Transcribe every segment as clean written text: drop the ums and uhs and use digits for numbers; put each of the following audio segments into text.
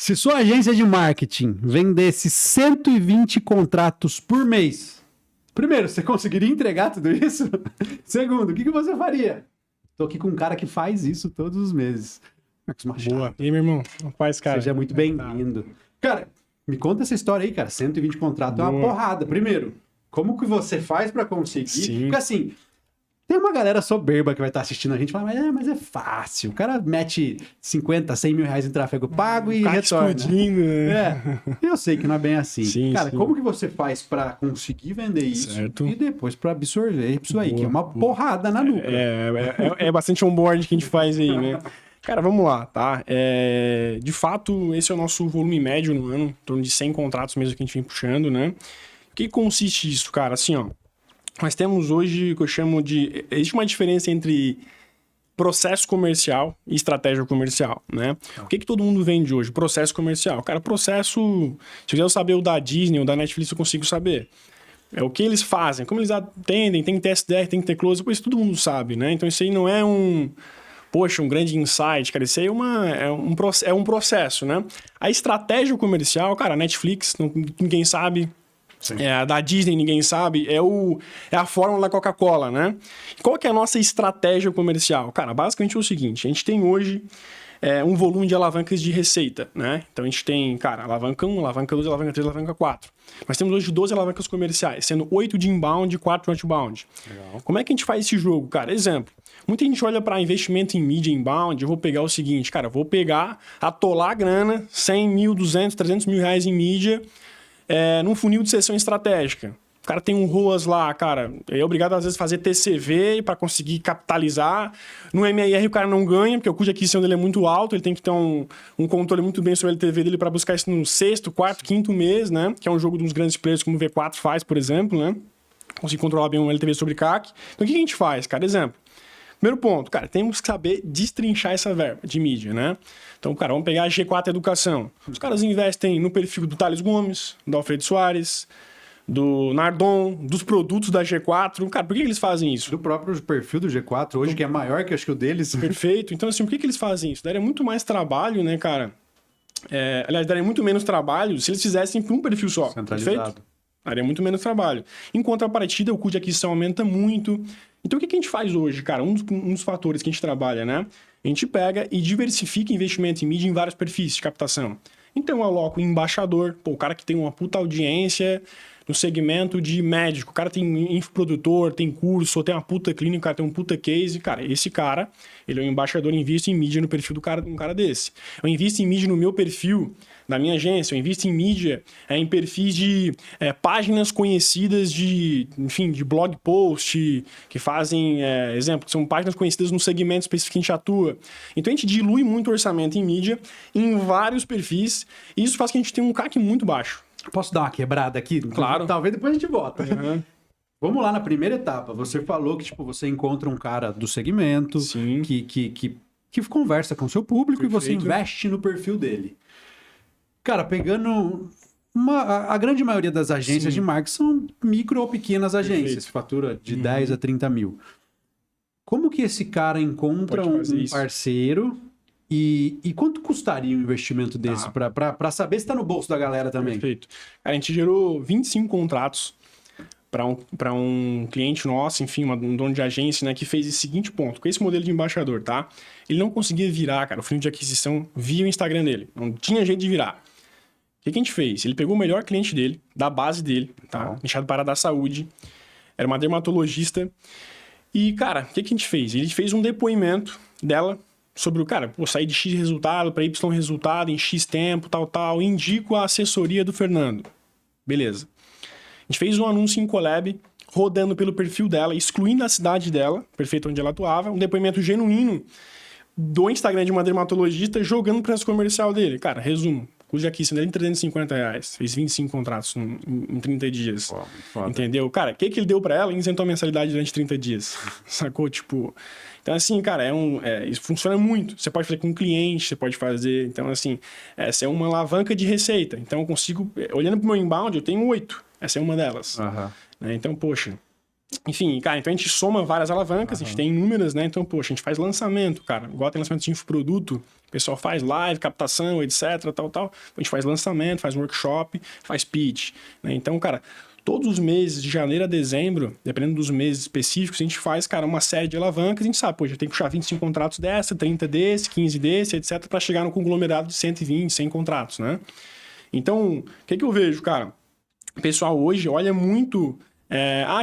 Se sua agência de marketing vendesse 120 contratos por mês, primeiro, você conseguiria entregar tudo isso? Segundo, o que você faria? Tô aqui com um cara que faz isso todos os meses. Marcos Machado. Boa. E aí, meu irmão? Faz, cara. Seja muito bem-vindo. Cara, me conta essa história aí, cara. 120 contratos é uma porrada. Primeiro, como que você faz pra conseguir? Sim. Porque assim, tem uma galera soberba que vai estar assistindo a gente e fala, mas é fácil. O cara mete 50, 100 mil reais em tráfego pago e retorna. Explodindo, né? Eu sei que não é bem assim. Sim, cara, sim. como que você faz pra conseguir vender isso Certo. e depois pra absorver isso aí, Boa, que é uma porrada na nuca. É bastante onboard que a gente faz aí, né? Cara, vamos lá, tá? De fato, esse é o nosso volume médio no ano, em torno de 100 contratos mesmo que a gente vem puxando, né? O que consiste isso, cara? Assim, ó, nós temos hoje o que eu chamo de... Existe uma diferença entre processo comercial e estratégia comercial, né? O que todo mundo vende hoje? Processo comercial. Cara, processo... Se quiser saber o da Disney ou da Netflix, eu consigo saber. É o que eles fazem, como eles atendem, tem que ter SDR, tem que ter close, pois todo mundo sabe, né? Então isso aí não é um grande insight, cara, isso aí é um processo, né? A estratégia comercial, cara, a Netflix, ninguém sabe, a da Disney ninguém sabe, é a fórmula da Coca-Cola, né? Qual que é a nossa estratégia comercial? Cara, basicamente é o seguinte, a gente tem hoje um volume de alavancas de receita, né? Então a gente tem, cara, alavanca 1, alavanca 2, alavanca 3, alavanca 4. Nós temos hoje 12 alavancas comerciais, sendo 8 de inbound e 4 de outbound. Legal. Como é que a gente faz esse jogo, cara? Exemplo, muita gente olha para investimento em mídia inbound, eu vou pegar o seguinte, cara, vou atolar a grana, 100 mil, 200, 300 mil reais em mídia, num funil de sessão estratégica. O cara tem um ROAS lá, cara, é obrigado às vezes a fazer TCV para conseguir capitalizar. No MRR o cara não ganha, porque o custo de aquisição dele é muito alto, ele tem que ter um controle muito bem sobre o LTV dele para buscar isso no sexto, quarto, quinto mês, né? Que é um jogo de uns grandes players como o V4 faz, por exemplo, né? Conseguir controlar bem o LTV sobre CAC. Então o que a gente faz, cara? Exemplo. Primeiro ponto, cara, temos que saber destrinchar essa verba de mídia, né? Então, cara, vamos pegar a G4 Educação. Os caras investem no perfil do Thales Gomes, do Alfredo Soares, do Nardon, dos produtos da G4. Cara, por que eles fazem isso? Do próprio perfil do G4 hoje, que é maior que acho que o deles. Perfeito. Então, assim, por que eles fazem isso? Daria muito mais trabalho, né, cara? Aliás, daria muito menos trabalho se eles fizessem para um perfil só. Centralizado. Perfeito? Daria muito menos trabalho. Em contrapartida, o custo de aquisição aumenta muito. Então, o que a gente faz hoje, cara? Um dos fatores que a gente trabalha, né? A gente pega e diversifica investimento em mídia em vários perfis de captação. Então, eu aloco um embaixador, o cara que tem uma puta audiência no segmento de médico. O cara tem infoprodutor, tem curso, tem uma puta clínica, o cara tem um puta case. Cara, esse cara, ele é um embaixador, eu invisto em mídia no perfil de um cara desse. Eu invisto em mídia no meu perfil, na minha agência, eu invisto em mídia em perfis de páginas conhecidas de blog post, que fazem, exemplo, que são páginas conhecidas no segmento específico que a gente atua. Então, a gente dilui muito o orçamento em mídia, em vários perfis, e isso faz que a gente tenha um CAC muito baixo. Posso dar uma quebrada aqui? Claro. Talvez depois a gente volta. Uhum. Vamos lá na primeira etapa. Você falou que você encontra um cara do segmento que conversa com o seu público. Perfeito. E você investe no perfil dele. Cara, pegando... A grande maioria das agências de marketing são micro ou pequenas agências. Perfeito. Fatura de 10 a 30 mil. Como que esse cara encontra um parceiro... E quanto custaria um investimento desse para saber se está no bolso da galera também? Perfeito. A gente gerou 25 contratos para um cliente nosso, enfim, um dono de agência, né, que fez esse seguinte ponto, com esse modelo de embaixador, tá? Ele não conseguia virar, cara, o funil de aquisição via o Instagram dele. Não tinha jeito de virar. O que a gente fez? Ele pegou o melhor cliente dele, da base dele, tá? Nichado para da saúde. Era uma dermatologista. E, cara, o que a gente fez? Ele fez um depoimento dela sobre o cara, sair de X resultado para Y resultado em X tempo, tal, indico a assessoria do Fernando. Beleza. A gente fez um anúncio em collab, rodando pelo perfil dela, excluindo a cidade dela, perfeito, onde ela atuava, um depoimento genuíno do Instagram de uma dermatologista, jogando para esse comercial dele. Cara, resumo, custo de aquisição dele em R$350, fez 25 contratos em 30 dias. Foda. Entendeu? Cara, o que ele deu para ela? Ele isentou a mensalidade durante 30 dias. Sacou? Tipo... Então, assim, cara, isso funciona muito. Você pode fazer com um cliente, você pode fazer... Então, assim, essa é uma alavanca de receita. Então, eu consigo... Olhando para o meu inbound, eu tenho 8. Essa é uma delas. Então, poxa... Enfim, cara, então a gente soma várias alavancas, a gente tem inúmeras, né? Então, poxa, a gente faz lançamento, cara. Igual tem lançamento de infoproduto, o pessoal faz live, captação, etc, tal. A gente faz lançamento, faz workshop, faz pitch, né? Então, cara, todos os meses, de janeiro a dezembro, dependendo dos meses específicos, a gente faz, cara, uma série de alavancas, a gente sabe, pô, já tem que puxar 25 contratos dessa, 30 desse, 15 desse, etc, para chegar no conglomerado de 120, 100 contratos, né? Então, o que eu vejo, cara? O pessoal hoje olha muito...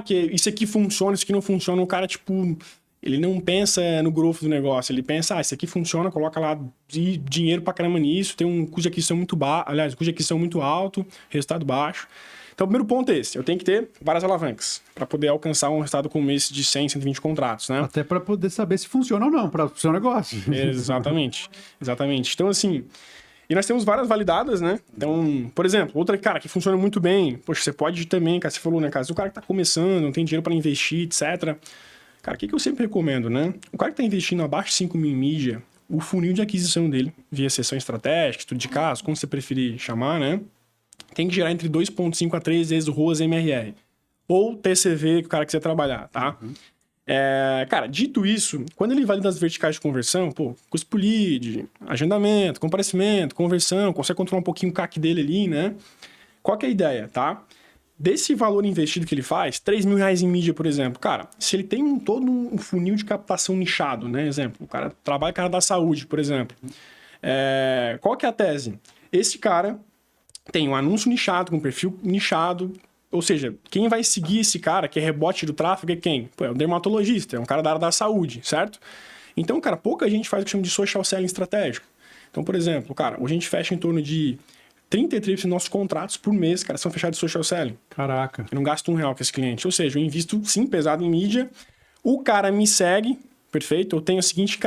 que isso aqui funciona, isso aqui não funciona. O cara, tipo, ele não pensa no growth do negócio. Ele pensa, isso aqui funciona, coloca lá dinheiro pra caramba nisso, tem um custo de aquisição muito baixo, aliás, custo de aquisição muito alto, resultado baixo. Então, o primeiro ponto é esse. Eu tenho que ter várias alavancas para poder alcançar um resultado como esse de 100, 120 contratos, né? Até para poder saber se funciona ou não para o seu negócio. Exatamente. Então, assim... E nós temos várias validadas, né? Então, por exemplo, outra, cara, que funciona muito bem. Poxa, você pode também, cara, você falou, né, cara? Se o cara que tá começando, não tem dinheiro para investir, etc. Cara, o que eu sempre recomendo, né? O cara que tá investindo abaixo de 5 mil em mídia, o funil de aquisição dele, via sessão estratégica, estudo de caso, como você preferir chamar, né? Tem que gerar entre 2,5 a 3 vezes o ROAS MRR. Ou TCV que o cara quiser trabalhar, tá? Cara, dito isso, quando ele valida as verticais de conversão, pô, custo por lead, agendamento, comparecimento, conversão, consegue controlar um pouquinho o CAC dele ali, né? Qual que é a ideia, tá? Desse valor investido que ele faz, 3 mil reais em mídia, por exemplo, cara, se ele tem todo um funil de captação nichado, né? Exemplo, o cara trabalha com a área da saúde, por exemplo. Qual que é a tese? Esse cara tem um anúncio nichado, com um perfil nichado. Ou seja, quem vai seguir esse cara, que é rebote do tráfego, é quem? Pô, é um dermatologista, é um cara da área da saúde, certo? Então, cara, pouca gente faz o que chama de social selling estratégico. Então, por exemplo, cara, hoje a gente fecha em torno de 33% dos nossos contratos por mês, cara, são fechados de social selling. Caraca. Eu não gasto R$1 com esse cliente. Ou seja, eu invisto, sim, pesado em mídia, o cara me segue, perfeito? Eu tenho a seguinte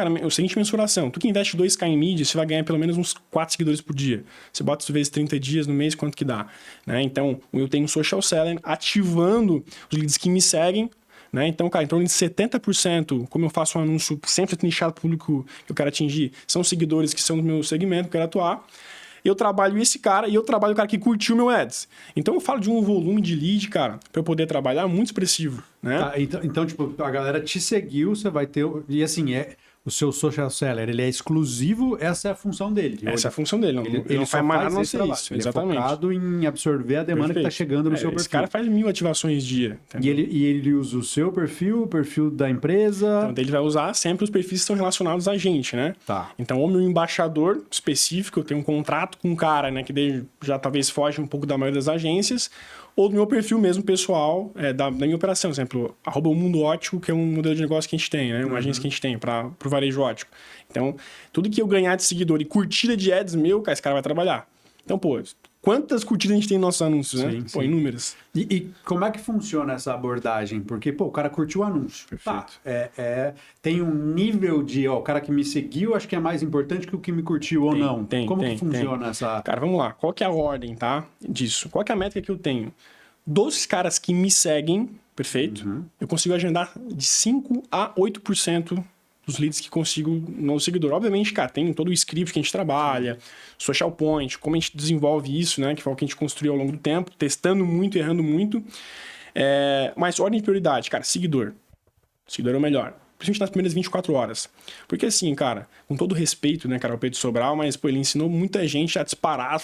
mensuração. Tu que investe 2K em mídia, você vai ganhar pelo menos uns 4 seguidores por dia. Você bota isso vezes 30 dias no mês, quanto que dá? Né? Então, eu tenho um social selling ativando os leads que me seguem. Né? Então, cara, em torno de 70%, como eu faço um anúncio sempre nichado para o público que eu quero atingir, são seguidores que são do meu segmento, que eu quero atuar. Eu trabalho esse cara e eu trabalho o cara que curtiu o meu ads. Então eu falo de um volume de lead, cara, para eu poder trabalhar muito expressivo, né? Tá, então, tipo, a galera te seguiu, você vai ter... E assim, o seu social seller, ele é exclusivo, essa é a função dele. Essa é a função dele. Ele não faz mais nada, não sei isso. Ele exatamente. É focado em absorver a demanda que está chegando no seu perfil. Esse cara faz 1000 ativações dia. E ele usa o seu perfil, o perfil da empresa... Então ele vai usar sempre os perfis que estão relacionados a gente, né? Tá. Então, o meu embaixador específico, eu tenho um contrato com um cara, né, que já talvez foge um pouco da maioria das agências, ou do meu perfil mesmo pessoal, da minha operação. Por exemplo, @mundo-ótico, que é um modelo de negócio que a gente tem, né? Uma agência que a gente tem para o varejo ótico. Então, tudo que eu ganhar de seguidor e curtida de ads meu, cara, esse cara vai trabalhar. Então, pô, quantas curtidas a gente tem nos nossos anúncios, né? Sim. Pô, inúmeras. E como é que funciona essa abordagem? Porque, pô, o cara curtiu o anúncio. Perfeito. Tá, tem um nível de, o cara que me seguiu, acho que é mais importante que o que me curtiu ou não. Como que funciona essa... Cara, vamos lá. Qual que é a ordem, tá? Disso. Qual que é a métrica que eu tenho? Dos caras que me seguem, perfeito, eu consigo agendar de 5 a 8% dos leads que consigo no seguidor. Obviamente, cara, tem todo o script que a gente trabalha, social point, como a gente desenvolve isso, né? Que foi o que a gente construiu ao longo do tempo, testando muito, errando muito. Mas ordem de prioridade, cara, seguidor. Seguidor é o melhor. Principalmente nas primeiras 24 horas. Porque assim, cara, com todo respeito, né, cara, ao Pedro Sobral, mas, pô, ele ensinou muita gente a disparar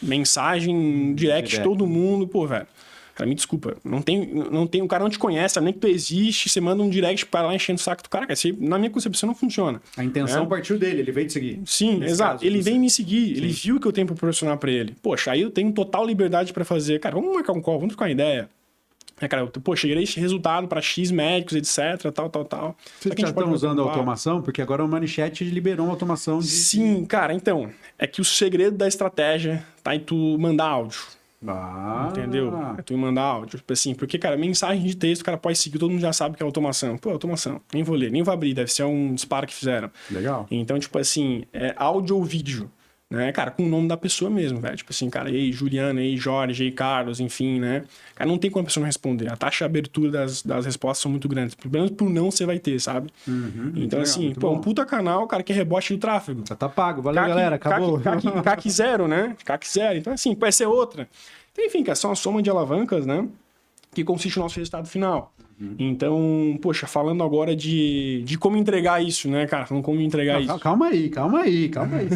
mensagem direct de todo mundo, pô, velho. Cara, me desculpa, não tem, o cara não te conhece, sabe nem que tu existe, você manda um direct para lá enchendo o saco do cara, na minha concepção não funciona. A intenção partiu dele, ele veio te seguir. Sim, exato. Caso, ele vem me seguir, ele viu que eu tenho para proporcionar para ele. Poxa, aí eu tenho total liberdade para fazer. Cara, vamos marcar um call, vamos trocar uma ideia. Cara, poxa, gerei esse resultado para X médicos, etc, tal. Vocês já estão usando a automação? Porque agora o Manichat liberou uma automação de... Sim, cara, então, é que o segredo da estratégia tá em tu mandar áudio. Entendeu? É tu mandar áudio. Tipo assim, porque, cara, mensagem de texto, o cara pode seguir, todo mundo já sabe que é automação. Pô, automação. Nem vou ler, nem vou abrir, deve ser um disparo que fizeram. Legal. Então, tipo assim, áudio ou vídeo, né? Cara, com o nome da pessoa mesmo, velho. Tipo assim, cara, ei, Juliana, ei, Jorge, ei, Carlos, enfim, né? Cara, não tem como a pessoa não responder. A taxa de abertura das respostas são muito grandes. Pelo menos por não você vai ter, sabe? Então, assim, pô, um puta canal, cara, que é rebote do tráfego. Já tá pago. Valeu, galera. Acabou. CAC zero, né? CAC zero. Então, assim, pode ser outra. Então, enfim, cara, são uma soma de alavancas, né? Que consiste no nosso resultado final. Então, poxa, falando agora de como entregar isso, né, cara? Falando como entregar isso. Calma aí.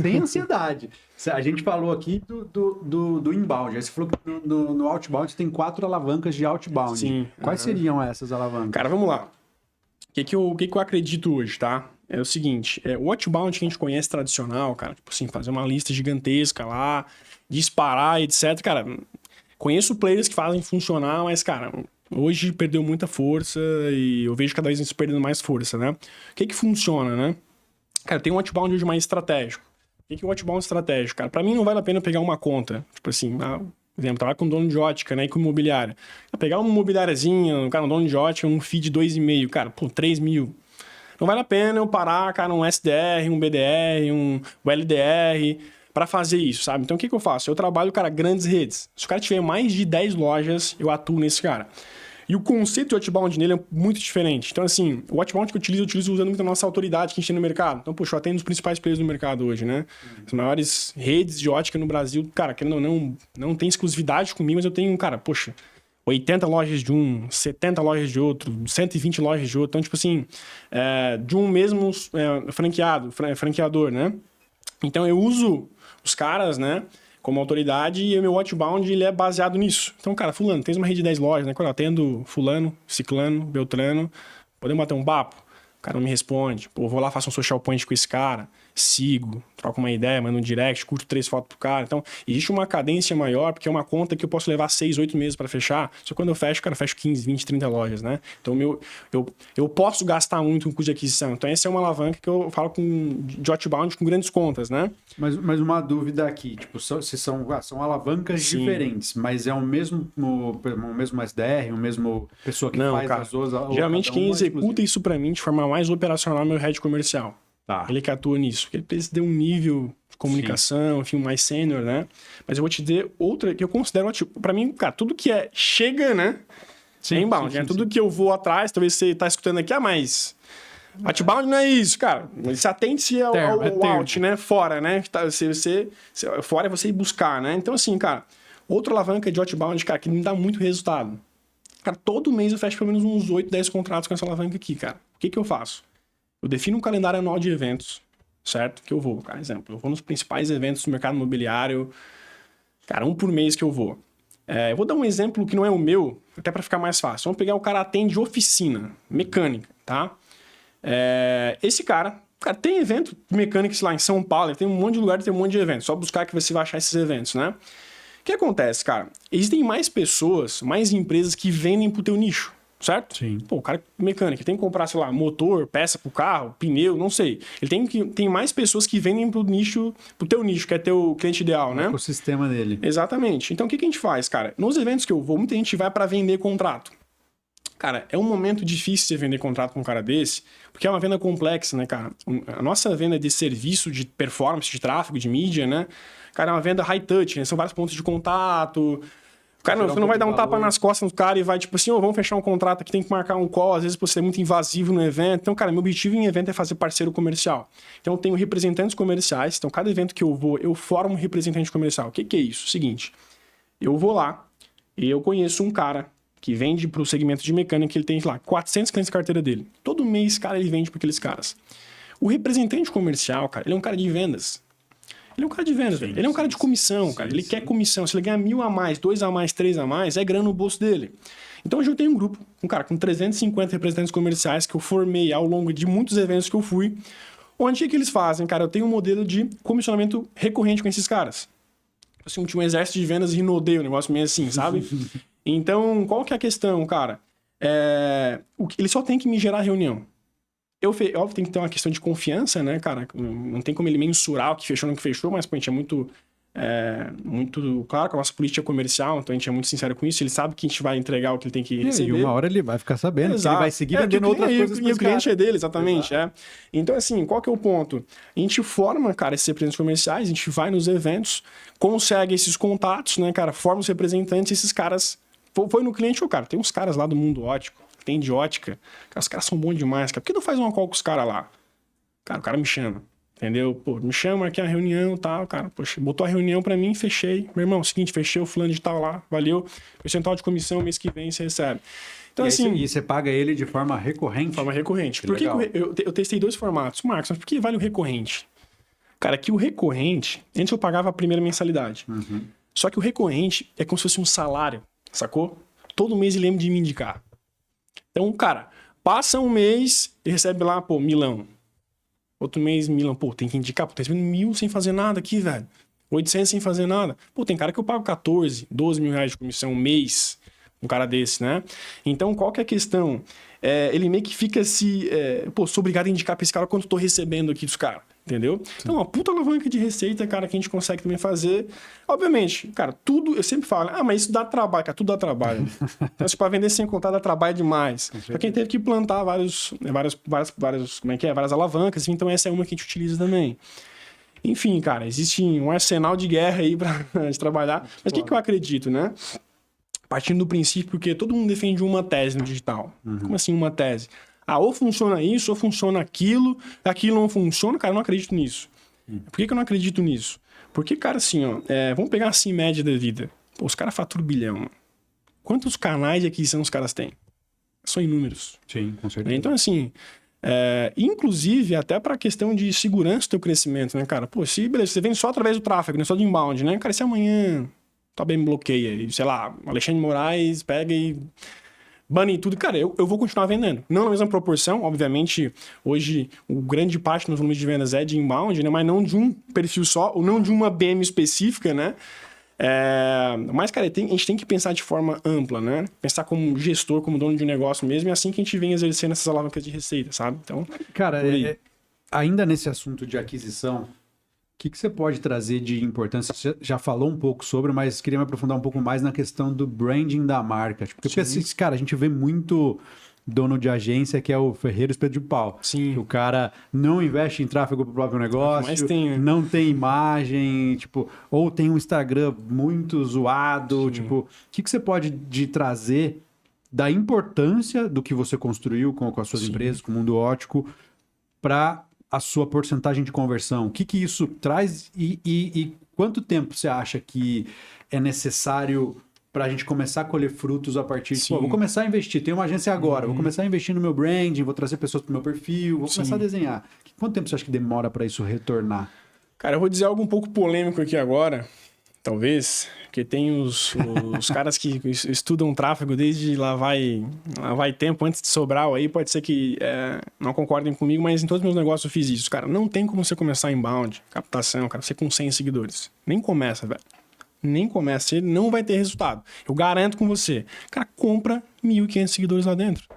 Sem ansiedade. A gente falou aqui do inbound. Aí você falou que no outbound tem 4 alavancas de outbound. Sim. Quais seriam essas alavancas? Cara, vamos lá. O que eu acredito hoje, tá? É o seguinte, o outbound que a gente conhece tradicional, cara, tipo assim, fazer uma lista gigantesca lá, disparar, etc. Cara, conheço players que fazem funcionar, mas, cara, hoje perdeu muita força e eu vejo cada vez isso perdendo mais força, né? O que funciona, né? Cara, tem um outbound hoje mais estratégico. O que é um outbound estratégico, cara? Pra mim não vale a pena pegar uma conta. Tipo assim, por exemplo, trabalhar com dono de ótica, né? E com imobiliária. Pegar uma imobiliáriazinha, cara, um dono de ótica, um feed 2,5, cara, 3 mil. Não vale a pena eu parar, cara, um SDR, um BDR, um LDR para fazer isso, sabe? Então, o que eu faço? Eu trabalho, cara, grandes redes. Se o cara tiver mais de 10 lojas, eu atuo nesse cara. E o conceito de outbound nele é muito diferente. Então, assim, o outbound que eu utilizo usando muito a nossa autoridade que a gente tem no mercado. Então, poxa, eu atendo os principais players do mercado hoje, né? As maiores redes de ótica no Brasil, cara, querendo ou não tem exclusividade comigo, mas eu tenho, cara, poxa, 80 lojas de um, 70 lojas de outro, 120 lojas de outro. Então, tipo assim, de um mesmo franqueador, né? Então, eu uso os caras, né, como autoridade e o meu outbound, ele é baseado nisso. Então, cara, fulano, tens uma rede de 10 lojas, né? Quando eu atendo fulano, ciclano, beltrano, podemos bater um papo? O cara não me responde. Pô, vou lá, faço um social point com esse cara, sigo, troco uma ideia, mando um direct, curto 3 fotos pro cara. Então, existe uma cadência maior, porque é uma conta que eu posso levar 6, 8 meses para fechar. Só que quando eu fecho, cara, eu fecho 15, 20, 30 lojas, né? Então, eu posso gastar muito com custo de aquisição. Então, essa é uma alavanca que eu falo de outbound com grandes contas, né? Mas uma dúvida aqui, tipo, se são alavancas diferentes, mas é o mesmo SDR, o mesmo pessoa que faz cara, as duas... Geralmente quem executa isso para mim de forma mais operacional é meu head comercial. Tá. Ele que atua nisso. Porque ele precisa ter um nível de comunicação, enfim, mais sênior, né? Mas eu vou te dizer outra que eu considero, tipo, para mim, cara, tudo que chega, né? Sim, é inbound, né? Tudo que eu vou atrás, talvez você tá escutando aqui, mas... Outbound não é isso, cara. Se atente ao out, né? Fora, né? Fora é você ir buscar, né? Então, assim, cara, outra alavanca de outbound, cara, que me dá muito resultado. Cara, todo mês eu fecho pelo menos uns 8, 10 contratos com essa alavanca aqui, cara. O que eu faço? Eu defino um calendário anual de eventos, certo? Que eu vou, por exemplo, eu vou nos principais eventos do mercado imobiliário, cara, um por mês que eu vou. Eu vou dar um exemplo que não é o meu, até para ficar mais fácil. Vamos pegar o cara atende oficina, mecânica, tá? Esse cara tem evento de mecânica lá em São Paulo, tem um monte de lugar, tem um monte de eventos. Só buscar que você vai achar esses eventos, né? O que acontece, cara? Existem mais pessoas, mais empresas que vendem pro teu nicho, certo? Sim. Pô, o cara mecânico, tem que comprar, sei lá, motor, peça pro carro, pneu, não sei. Tem mais pessoas que vendem pro teu nicho, que é teu cliente ideal, né? O ecossistema dele. Exatamente. Então, o que a gente faz, cara? Nos eventos que eu vou, muita gente vai para vender contrato. Cara, é um momento difícil você vender contrato com um cara desse, porque é uma venda complexa, né, cara? A nossa venda de serviço, de performance, de tráfego, de mídia, né? Cara, é uma venda high touch, né? São vários pontos de contato. O cara você não vai dar um tapa nas costas do cara e vai, tipo assim, vamos fechar um contrato aqui, tem que marcar um call, às vezes você é muito invasivo no evento. Então, cara, meu objetivo em evento é fazer parceiro comercial. Então, eu tenho representantes comerciais. Então, cada evento que eu vou, eu formo um representante comercial. O que é isso? Seguinte, eu vou lá e eu conheço um cara que vende para o segmento de mecânica, ele tem lá 400 clientes de carteira dele. Todo mês, cara, ele vende para aqueles caras. O representante comercial, cara, ele é um cara de vendas. Ele é um cara de vendas, velho. Ele é um cara de comissão, cara. Ele quer comissão. Se ele ganhar 1.000 a mais, 2 a mais, 3 a mais, é grana no bolso dele. Então, hoje eu tenho um grupo, com 350 representantes comerciais que eu formei ao longo de muitos eventos que eu fui. Onde que eles fazem, cara? Eu tenho um modelo de comissionamento recorrente com esses caras. Assim, tinha um exército de vendas e rodeio, um negócio meio assim, sabe? Então, qual que é a questão, cara? Ele só tem que me gerar reunião. Óbvio, tem que ter uma questão de confiança, né, cara? Não tem como ele mensurar o que fechou ou não que fechou, mas, pô, a gente é muito claro com a nossa política comercial, então a gente é muito sincero com isso. Ele sabe que a gente vai entregar o que ele tem que receber. E uma hora ele vai ficar sabendo. Exato. Que ele vai seguir vendendo outras coisas. E o cliente é dele, exatamente. Então, assim, qual que é o ponto? A gente forma, cara, esses representantes comerciais, a gente vai nos eventos, consegue esses contatos, né, cara? Forma os representantes, esses caras... Foi no cliente, cara, tem uns caras lá do mundo ótico, tem de ótica. Cara, os caras são bons demais, cara. Por que não faz uma call com os caras lá? Cara, o cara me chama. Entendeu? Pô, me chama aqui a reunião e tal, cara. Poxa, botou a reunião pra mim, fechei. Meu irmão, seguinte, fechei o fulano de tal lá, valeu. Percentual de comissão, mês que vem você recebe. Então, e assim... E você paga ele de forma recorrente? De forma recorrente. Por que eu testei 2 formatos? Marcos, mas por que vale o recorrente? Cara, que o recorrente... Antes eu pagava a primeira mensalidade. Uhum. Só que o recorrente é como se fosse um salário, sacou? Todo mês ele lembra de me indicar. Então, cara, passa um mês e recebe lá, pô, milão. Outro mês, milão. Pô, tem que indicar. Pô, tá recebendo 1.000 sem fazer nada aqui, velho. 800 sem fazer nada. Pô, tem cara que eu pago 14, 12 mil reais de comissão um mês. Um cara desse, né? Então, qual que é a questão? Ele meio que fica sou obrigado a indicar pra esse cara quanto eu tô recebendo aqui dos caras. Entendeu? Sim. Então, uma puta alavanca de receita, cara, que a gente consegue também fazer. Obviamente, cara, tudo, eu sempre falo, mas isso dá trabalho, cara, tudo dá trabalho. Então, pra vender sem contar dá trabalho demais. Pra quem teve que plantar várias alavancas, então essa é uma que a gente utiliza também. Enfim, cara, existe um arsenal de guerra aí pra gente trabalhar. Mas o que eu acredito, né? Partindo do princípio que todo mundo defende uma tese no digital. Uhum. Como assim uma tese? Ou funciona isso, ou funciona aquilo não funciona, cara, eu não acredito nisso. Por que eu não acredito nisso? Porque, cara, assim, vamos pegar assim, média da vida. Pô, os caras faturam bilhão. Quantos canais de aquisição os caras têm? São inúmeros. Sim, com certeza. Então, assim, inclusive, até para a questão de segurança do teu crescimento, né, cara? Pô, beleza, você vende só através do tráfego, né? Só de inbound, né? Cara, se amanhã também bloqueia, sei lá, Alexandre Moraes pega e bane tudo, cara, eu vou continuar vendendo. Não na mesma proporção, obviamente, hoje, grande parte dos volumes de vendas é de inbound, né? Mas não de um perfil só, ou não de uma BM específica, né? Mas, cara, a gente tem que pensar de forma ampla, né? Pensar como gestor, como dono de um negócio mesmo, e é assim que a gente vem exercendo essas alavancas de receita, sabe? Então, cara, ainda nesse assunto de aquisição, o que você pode trazer de importância? Você já falou um pouco sobre, mas queria me aprofundar um pouco mais na questão do branding da marca. Porque, cara, a gente vê muito dono de agência que é o Ferreiro Espeto de Pau. Sim. Que o cara não investe em tráfego para o próprio negócio, mas tem, né? Não tem imagem, ou tem um Instagram muito zoado. Sim. O que você pode trazer da importância do que você construiu com as suas empresas, com o Mundo Ótico, para a sua porcentagem de conversão? O que isso traz e quanto tempo você acha que é necessário para a gente começar a colher frutos a partir de... vou começar a investir, tenho uma agência agora, vou começar a investir no meu branding, vou trazer pessoas para o meu perfil, vou começar a desenhar. Quanto tempo você acha que demora para isso retornar? Cara, eu vou dizer algo um pouco polêmico aqui agora, talvez, porque tem os caras que estudam tráfego desde lá vai tempo, antes de Sobral aí, pode ser que não concordem comigo, mas em todos os meus negócios eu fiz isso, cara. Não tem como você começar inbound, captação, cara, você com 100 seguidores. Nem começa, velho. Nem começa, você não vai ter resultado. Eu garanto com você. Cara, compra 1.500 seguidores lá dentro.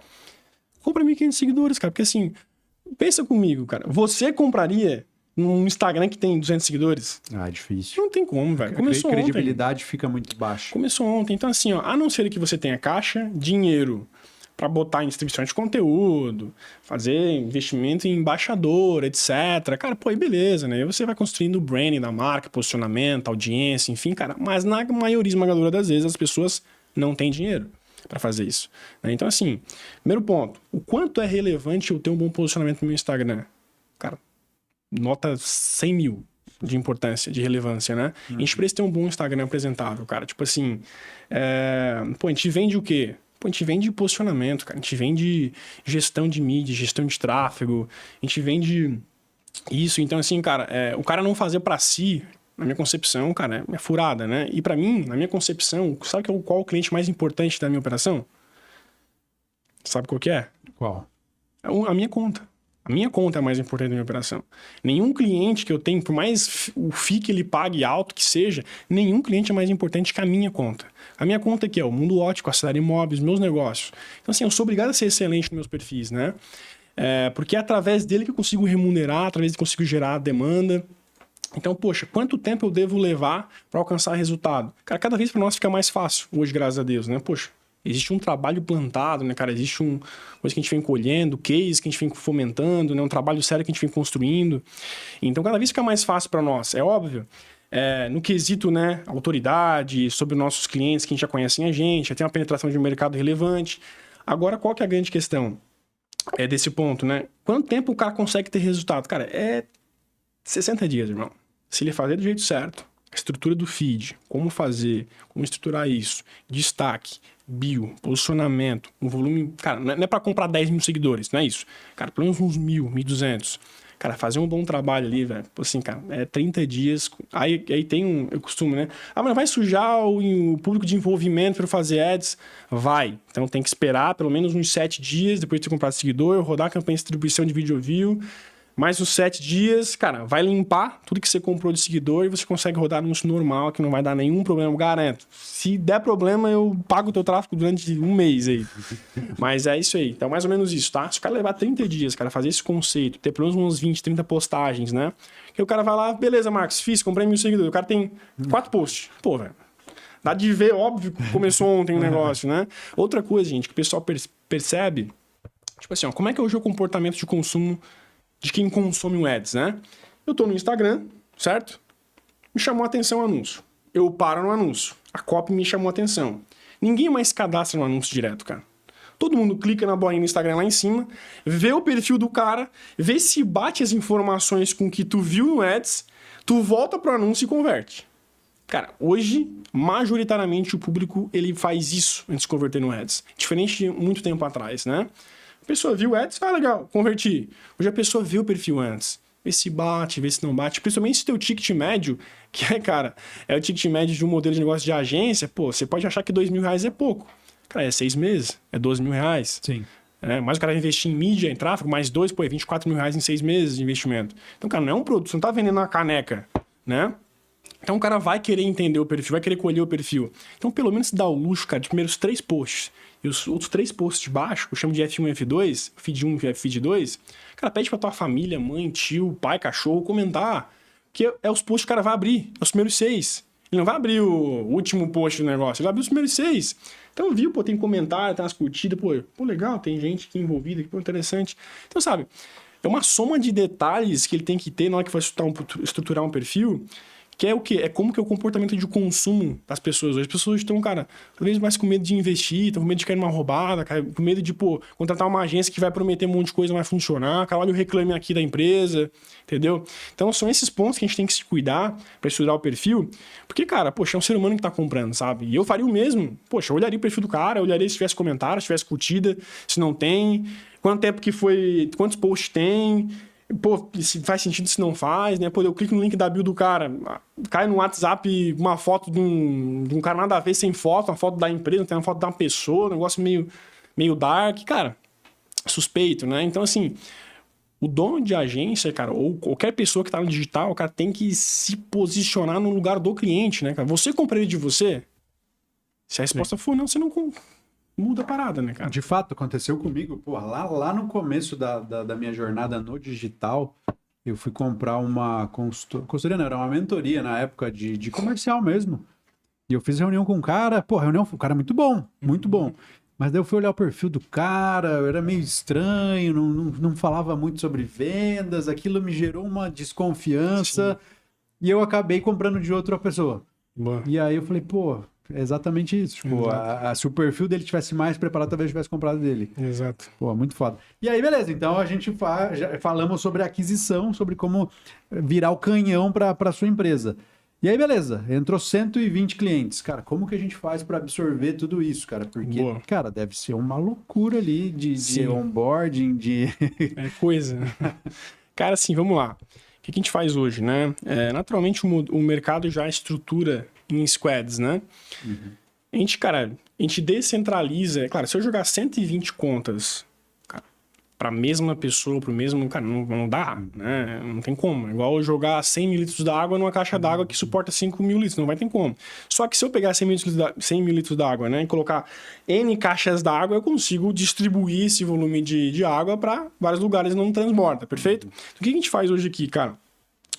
Compra 1.500 seguidores, cara, porque assim, pensa comigo, cara. Você compraria num Instagram que tem 200 seguidores? É difícil. Não tem como, velho. Começou ontem. A credibilidade fica muito baixa. Começou ontem. Então, assim, a não ser que você tenha caixa, dinheiro para botar em distribuição de conteúdo, fazer investimento em embaixador, etc. Cara, pô, aí beleza, né? Aí você vai construindo o branding da marca, posicionamento, audiência, enfim, cara. Mas na maioria esmagadora das vezes as pessoas não têm dinheiro para fazer isso. Né? Então, assim, primeiro ponto. O quanto é relevante eu ter um bom posicionamento no meu Instagram? Cara, nota 100 mil de importância, de relevância, né? A gente precisa ter um bom Instagram apresentável, cara. Tipo assim, a gente vende o quê? A gente vende posicionamento, cara. A gente vende gestão de mídia, gestão de tráfego. A gente vende isso. Então, assim, cara, o cara não fazer para si, na minha concepção, cara, é furada, né? E para mim, na minha concepção, sabe qual o cliente mais importante da minha operação? Sabe qual que é? Qual? A minha conta. A minha conta é a mais importante da minha operação. Nenhum cliente que eu tenho, por mais o FII que ele pague alto que seja, nenhum cliente é mais importante que a minha conta. A minha conta aqui é o Mundo Ótico, a Cidade Imóveis, meus negócios. Então, assim, eu sou obrigado a ser excelente nos meus perfis, né? Porque é através dele que eu consigo remunerar, através dele que eu consigo gerar demanda. Então, poxa, quanto tempo eu devo levar para alcançar resultado? Cara, cada vez para nós fica mais fácil hoje, graças a Deus, né? Poxa, existe um trabalho plantado, né, cara? Existe coisa que a gente vem colhendo, case que a gente vem fomentando, né? Um trabalho sério que a gente vem construindo. Então, cada vez fica mais fácil para nós. É óbvio, no quesito, né, autoridade, sobre nossos clientes que a gente já conhecem a gente, já tem uma penetração de mercado relevante. Agora, qual que é a grande questão desse ponto, né? Quanto tempo o cara consegue ter resultado? Cara, 60 dias, irmão. Se ele fazer do jeito certo, a estrutura do feed, como fazer, como estruturar isso, destaque, bio, posicionamento, um volume... Cara, não é pra comprar 10 mil seguidores, não é isso. Cara, pelo menos uns 1.000, 1.200. Cara, fazer um bom trabalho ali, velho. Assim, cara, 30 dias. Aí tem um... Eu costumo, né? Mas vai sujar o público de envolvimento para fazer ads? Vai. Então tem que esperar pelo menos uns 7 dias, depois de ter comprado seguidor, rodar a campanha de distribuição de vídeo view. Mais uns 7 dias, cara, vai limpar tudo que você comprou de seguidor e você consegue rodar anúncio normal, que não vai dar nenhum problema, eu garanto. Se der problema, eu pago o teu tráfego durante um mês aí. Mas é isso aí. Então, mais ou menos isso, tá? Se o cara levar 30 dias, cara, fazer esse conceito, ter pelo menos uns 20, 30 postagens, né? Que o cara vai lá, beleza, Marcos, fiz, comprei 1.000 seguidores. O cara tem 4 posts. Pô, velho. Dá de ver, óbvio, que começou ontem o negócio, né? Outra coisa, gente, que o pessoal percebe, tipo assim, ó, como é que é hoje o comportamento de consumo de quem consome um ads, né? Eu tô no Instagram, certo? Me chamou a atenção o anúncio. Eu paro no anúncio. A copy me chamou a atenção. Ninguém mais cadastra no anúncio direto, cara. Todo mundo clica na bolinha no Instagram lá em cima, vê o perfil do cara, vê se bate as informações com o que tu viu no ads, tu volta pro anúncio e converte. Cara, hoje, majoritariamente, o público ele faz isso antes de converter no ads. Diferente de muito tempo atrás, né? A pessoa viu o ads, legal, converti. Hoje a pessoa vê o perfil antes. Vê se bate, vê se não bate. Principalmente se teu ticket médio, que é, cara, é o ticket médio de um modelo de negócio de agência, pô, você pode achar que R$2.000 é pouco. Cara, é 6 meses, é R$12.000. Sim. Mas o cara vai investir em mídia, em tráfego, mais 2, pô, é R$24.000 em 6 meses de investimento. Então, cara, não é um produto, você não tá vendendo uma caneca, né? Então o cara vai querer entender o perfil, vai querer colher o perfil. Então, pelo menos dá o luxo, cara, de primeiros 3 posts. E os outros 3 posts de baixo, eu chamo de F1 e F2, feed 1 e feed 2, cara, pede pra tua família, mãe, tio, pai, cachorro, comentar. Que é os posts que o cara vai abrir, é os primeiros 6. Ele não vai abrir o último post do negócio, ele vai abrir os primeiros 6. Então, viu, pô, tem comentário, tem umas curtidas, pô, legal, tem gente aqui envolvida, pô, interessante. Então, sabe, é uma soma de detalhes que ele tem que ter na hora que vai estruturar um perfil, que é o quê? É como que é o comportamento de consumo das pessoas hoje. As pessoas estão, cara, às vezes mais com medo de investir, estão com medo de cair numa roubada, com medo de, pô, contratar uma agência que vai prometer um monte de coisa, não vai funcionar, cara, olha o reclame aqui da empresa, entendeu? Então, são esses pontos que a gente tem que se cuidar para estudar o perfil, porque, cara, poxa, é um ser humano que tá comprando, sabe? E eu faria o mesmo. Poxa, eu olharia o perfil do cara, eu olharia se tivesse comentário, se tivesse curtida, se não tem, quanto tempo que foi, quantos posts tem... Pô, se faz sentido, se não faz, né? Pô, eu clico no link da bio do cara, cai no WhatsApp uma foto de um cara nada a ver sem foto, uma foto da empresa, não tem uma foto de uma pessoa, um negócio meio dark. Cara, suspeito, né? Então, assim, o dono de agência, cara, ou qualquer pessoa que tá no digital, cara, tem que se posicionar no lugar do cliente, né, cara? Você compraria de você? Se a resposta for não, você não compra. Muda a parada, né, cara? De fato, aconteceu comigo. Pô, lá no começo da minha jornada no digital, eu fui comprar uma consultoria, não, era uma mentoria na época de comercial mesmo. E eu fiz reunião com um cara, pô, o cara muito bom, muito bom. Mas daí eu fui olhar o perfil do cara, era meio estranho, não falava muito sobre vendas, aquilo me gerou uma desconfiança. Sim. E eu acabei comprando de outra pessoa. Boa. E aí eu falei, pô... É exatamente isso. Tipo, se o perfil dele tivesse mais preparado, talvez eu tivesse comprado dele. Exato. Pô, muito foda. E aí, beleza. Então, a gente já falamos sobre aquisição, sobre como virar o canhão para sua empresa. E aí, beleza. Entrou 120 clientes. Cara, como que a gente faz para absorver tudo isso, cara? Porque, cara, deve ser uma loucura ali de onboarding, de... É coisa. Cara, assim, vamos lá. O que a gente faz hoje, né? Naturalmente, o mercado já estrutura em squads, né? Uhum. A gente descentraliza. Claro, se eu jogar 120 contas, cara, para a mesma pessoa, para o mesmo... Cara, não dá, né? Não tem como. É igual eu jogar 100 mil litros d'água numa caixa d'água que suporta 5 mil litros. Não vai ter como. Só que se eu pegar 100 mil litros d'água, né? E colocar N caixas d'água, eu consigo distribuir esse volume de água para vários lugares e não transborda, perfeito? Então, o que a gente faz hoje aqui, cara?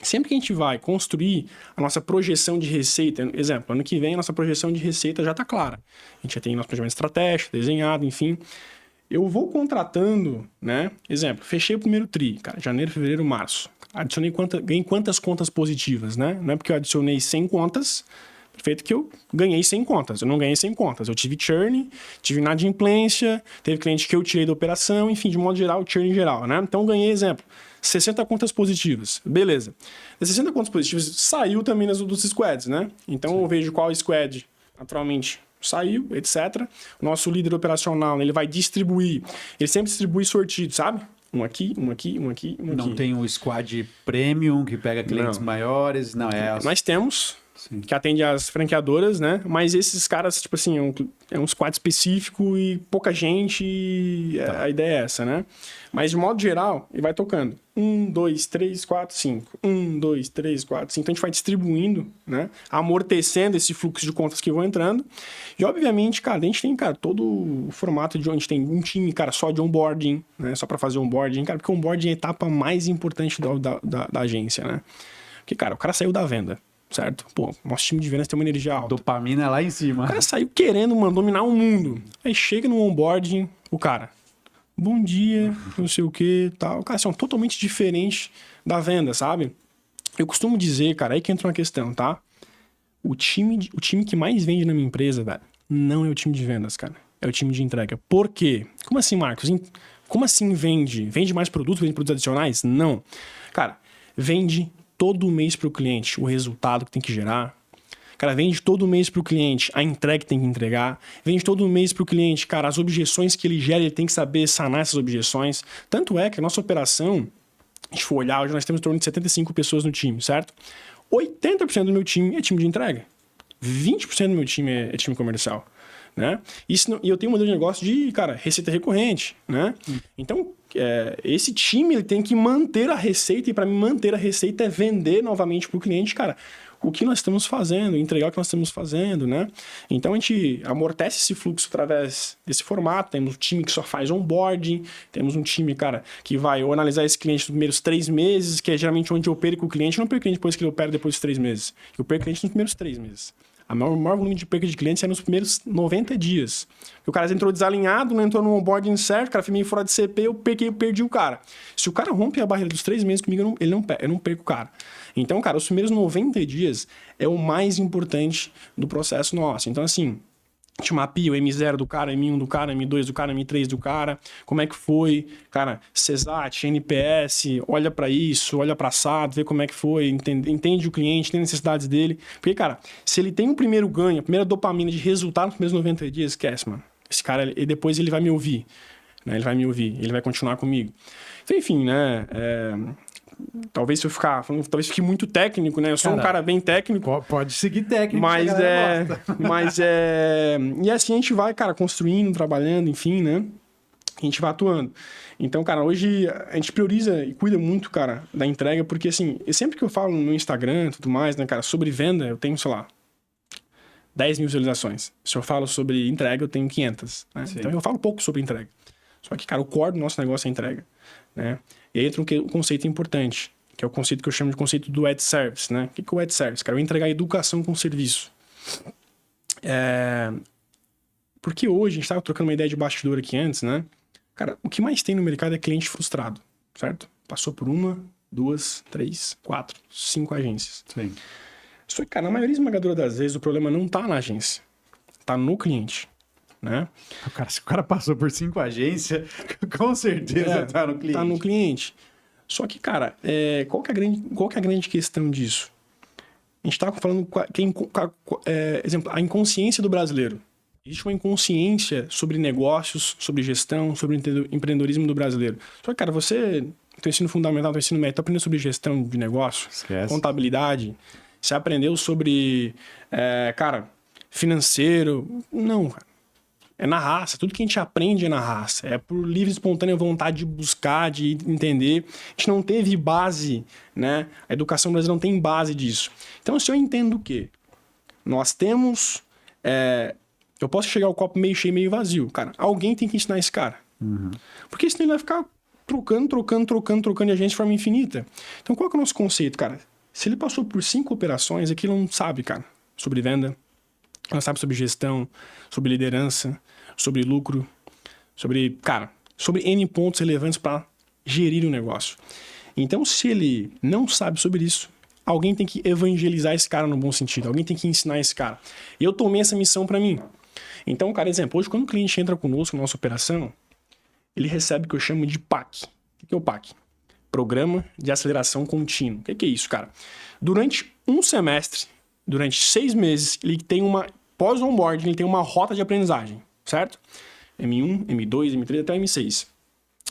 Sempre que a gente vai construir a nossa projeção de receita, exemplo, ano que vem a nossa projeção de receita já está clara. A gente já tem nosso planejamento estratégico, desenhado, enfim. Eu vou contratando, né? Exemplo, fechei o primeiro TRI, cara, janeiro, fevereiro, março. Ganhei quantas contas positivas, né? Não é porque eu adicionei 100 contas, perfeito, que eu ganhei 100 contas. Eu não ganhei 100 contas. Eu tive churn, tive inadimplência, teve cliente que eu tirei da operação, enfim, de modo geral, churn em geral, né? Então, eu ganhei, exemplo, 60 contas positivas. Beleza. Das 60 contas positivas, saiu também dos squads, né? Então eu vejo qual squad, naturalmente, saiu, etc. O nosso líder operacional, ele vai distribuir. Ele sempre distribui sortido, sabe? Um aqui, um aqui, um aqui, um aqui. Não tem um squad premium que pega clientes maiores, não é? Nós temos, que atende as franqueadoras, né? Mas esses caras, tipo assim, é um squad específico e pouca gente, a ideia é essa, né? Mas de modo geral, ele vai tocando. 1, 2, 3, 4, 5. 1, 2, 3, 4, 5. Então a gente vai distribuindo, né? Amortecendo esse fluxo de contas que vão entrando. E obviamente, cara, a gente tem, cara, todo o formato de onde a gente tem um time, cara, só de onboarding, né? Só para fazer onboarding, cara, porque o onboarding é a etapa mais importante da agência, né? Porque, cara, o cara saiu da venda. Certo? Pô, nosso time de vendas tem uma energia alta. Dopamina lá em cima. O cara saiu querendo, mano, dominar o mundo. Aí chega no onboarding, o cara, bom dia, não sei o que, tal. Cara, são totalmente diferentes da venda, sabe? Eu costumo dizer, cara, aí que entra uma questão, tá? O time que mais vende na minha empresa, velho, não é o time de vendas, cara. É o time de entrega. Por quê? Como assim, Marcos? Como assim vende? Vende mais produtos, vende produtos adicionais? Não. Cara, vende todo mês para o cliente o resultado que tem que gerar. Cara, vende todo mês para o cliente a entrega que tem que entregar. Vende todo mês para o cliente, cara, as objeções que ele gera, ele tem que saber sanar essas objeções. Tanto é que a nossa operação, a gente for olhar, hoje nós temos em torno de 75 pessoas no time, certo? 80% do meu time é time de entrega. 20% do meu time é time comercial, né? E eu tenho um modelo de negócio de, cara, receita recorrente, né? Então, esse time ele tem que manter a receita, e para mim manter a receita é vender novamente para o cliente, cara, o que nós estamos fazendo, entregar o que nós estamos fazendo, né? Então a gente amortece esse fluxo através desse formato. Temos um time que só faz onboarding, temos um time, cara, que vai analisar esse cliente nos primeiros 3 meses, que é geralmente onde eu perco o cliente. Eu não perco o cliente depois que eu opero depois dos 3 meses. Eu perco o cliente nos primeiros 3 meses. O maior volume de perca de clientes é nos primeiros 90 dias. O cara entrou desalinhado, não entrou no onboarding certo, o cara foi meio fora de CP, eu perdi o cara. Se o cara rompe a barreira dos 3 meses comigo, eu não perco o cara. Então, cara, os primeiros 90 dias é o mais importante do processo nosso. Então, assim, a gente mapeia o M0 do cara, M1 do cara, M2 do cara, M3 do cara, como é que foi, cara, CESAT, NPS, olha para isso, olha para assado, vê como é que foi, entende o cliente, tem necessidades dele. Porque, cara, se ele tem o primeiro ganho, a primeira dopamina de resultado nos primeiros 90 dias, esquece, mano. Esse cara, e depois ele vai me ouvir, né? Ele vai me ouvir, ele vai continuar comigo. Então, enfim, né, talvez fique muito técnico, né? Eu sou um cara bem técnico. Pode seguir técnico. Mas e assim a gente vai, cara, construindo, trabalhando, enfim, né? A gente vai atuando. Então, cara, hoje a gente prioriza e cuida muito, cara, da entrega, porque assim, sempre que eu falo no Instagram e tudo mais, né, cara, sobre venda, eu tenho, sei lá, 10 mil visualizações. Se eu falo sobre entrega, eu tenho 500, né? Então eu falo pouco sobre entrega. Só que, cara, o core do nosso negócio é entrega, né? E aí entra um conceito importante, que é o conceito que eu chamo de conceito do Ad Service, né? O que é o Ad Service? Cara, eu entregar educação com serviço. Porque hoje, a gente estava trocando uma ideia de bastidor aqui antes, né? Cara, o que mais tem no mercado é cliente frustrado, certo? Passou por 1, 2, 3, 4, 5 agências. Sim. Só que, cara, na maioria esmagadora das vezes, o problema não tá na agência, tá no cliente, né? Se o cara passou por 5 agências, com certeza tá no cliente. Tá no cliente. Só que, cara, qual que é a grande questão disso? A gente tá falando, exemplo, a inconsciência do brasileiro. Existe uma inconsciência sobre negócios, sobre gestão, sobre empreendedorismo do brasileiro. Só que, cara, você, teu ensino fundamental, teu ensino médio, tá aprendendo sobre gestão de negócio, contabilidade, você aprendeu sobre, cara, financeiro. Não, cara. É na raça. Tudo que a gente aprende é na raça. É por livre e espontânea vontade de buscar, de entender. A gente não teve base, né? A educação brasileira não tem base disso. Então, se eu entendo o quê? Nós temos... eu posso chegar ao copo meio cheio, meio vazio. Cara, alguém tem que ensinar esse cara. Uhum. Porque senão ele vai ficar trocando de agência de forma infinita. Então, qual que é o nosso conceito, cara? Se ele passou por 5 operações, é que ele não sabe, cara, sobre venda, não sabe sobre gestão, sobre liderança, sobre lucro, sobre N pontos relevantes para gerir o negócio. Então, se ele não sabe sobre isso, alguém tem que evangelizar esse cara no bom sentido, alguém tem que ensinar esse cara. E eu tomei essa missão para mim. Então, cara, exemplo, hoje quando o cliente entra conosco na nossa operação, ele recebe o que eu chamo de PAC. O que é o PAC? Programa de Aceleração Contínua. O que é isso, cara? Durante um semestre, durante 6 meses, ele tem uma... Pós-onboarding, ele tem uma rota de aprendizagem, certo? M1, M2, M3 até M6.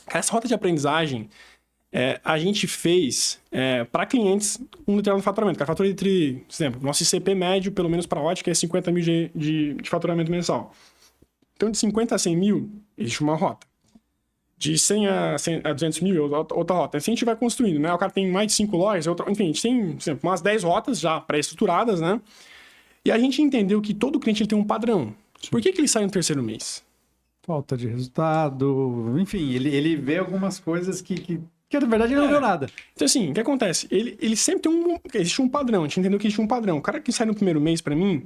Essa rota de aprendizagem, a gente fez para clientes um determinado faturamento. Cara, fatura entre, por exemplo, nosso ICP médio, pelo menos para a ótica, é 50 mil de faturamento mensal. Então, de 50 a 100 mil, existe uma rota. De 100 a 200 mil, outra rota. Assim a gente vai construindo, né? O cara tem mais de 5 lojas, enfim, a gente tem, por exemplo, umas 10 rotas já pré-estruturadas, né? E a gente entendeu que todo cliente ele tem um padrão. Por que ele sai no terceiro mês? Falta de resultado, enfim, ele vê algumas coisas que na verdade ele não viu nada. Então assim, o que acontece? Ele sempre tem existe um padrão, a gente entendeu que existe um padrão. O cara que sai no primeiro mês, pra mim,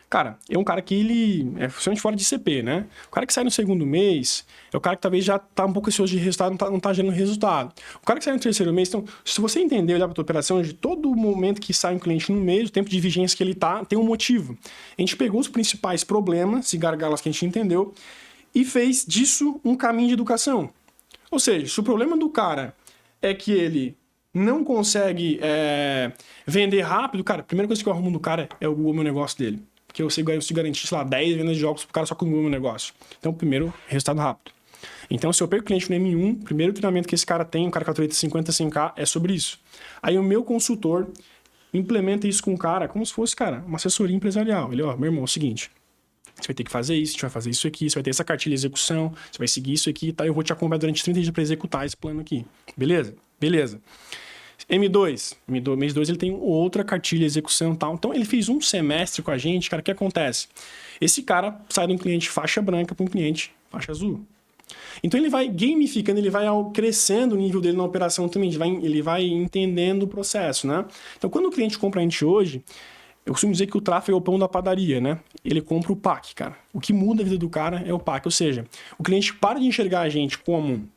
cara, é um cara que ele é funcionalmente fora de CP, né? O cara que sai no segundo mês é o cara que talvez já tá um pouco ansioso de resultado, não tá gerando resultado. O cara que sai no terceiro mês, então, se você entender, olhar pra tua operação, de todo momento que sai um cliente no mês, o tempo de vigência que ele tá, tem um motivo. A gente pegou os principais problemas e gargalos que a gente entendeu e fez disso um caminho de educação. Ou seja, se o problema do cara é que ele não consegue vender rápido, cara, a primeira coisa que eu arrumo do cara é o Google Meu Negócio dele. Porque eu sei garantir, sei lá, 10 vendas de jogos pro cara só com o Google Meu Negócio. Então, primeiro, resultado rápido. Então, se eu pego o cliente no M1, o primeiro treinamento que esse cara tem, um cara que fatura 50, 100k, é sobre isso. Aí o meu consultor implementa isso com o cara como se fosse, cara, uma assessoria empresarial. Ele, meu irmão, é o seguinte... Você vai ter que fazer isso, a gente vai fazer isso aqui, você vai ter essa cartilha de execução, você vai seguir isso aqui, tá? Eu vou te acompanhar durante 30 dias para executar esse plano aqui. Beleza? Beleza. M2, mês 2 ele tem outra cartilha de execução e tal. Então ele fez um semestre com a gente, cara, o que acontece? Esse cara sai de um cliente faixa branca para um cliente faixa azul. Então ele vai gamificando, ele vai crescendo o nível dele na operação também, ele vai entendendo o processo, né? Então quando o cliente compra a gente hoje, eu costumo dizer que o tráfego é o pão da padaria, né? Ele compra o PAC, cara. O que muda a vida do cara é o PAC. Ou seja, o cliente para de enxergar a gente como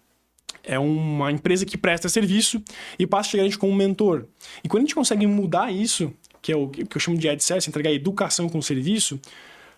uma empresa que presta serviço e passa a enxergar a gente como um mentor. E quando a gente consegue mudar isso, que é o que eu chamo de EdSS, entregar educação com serviço,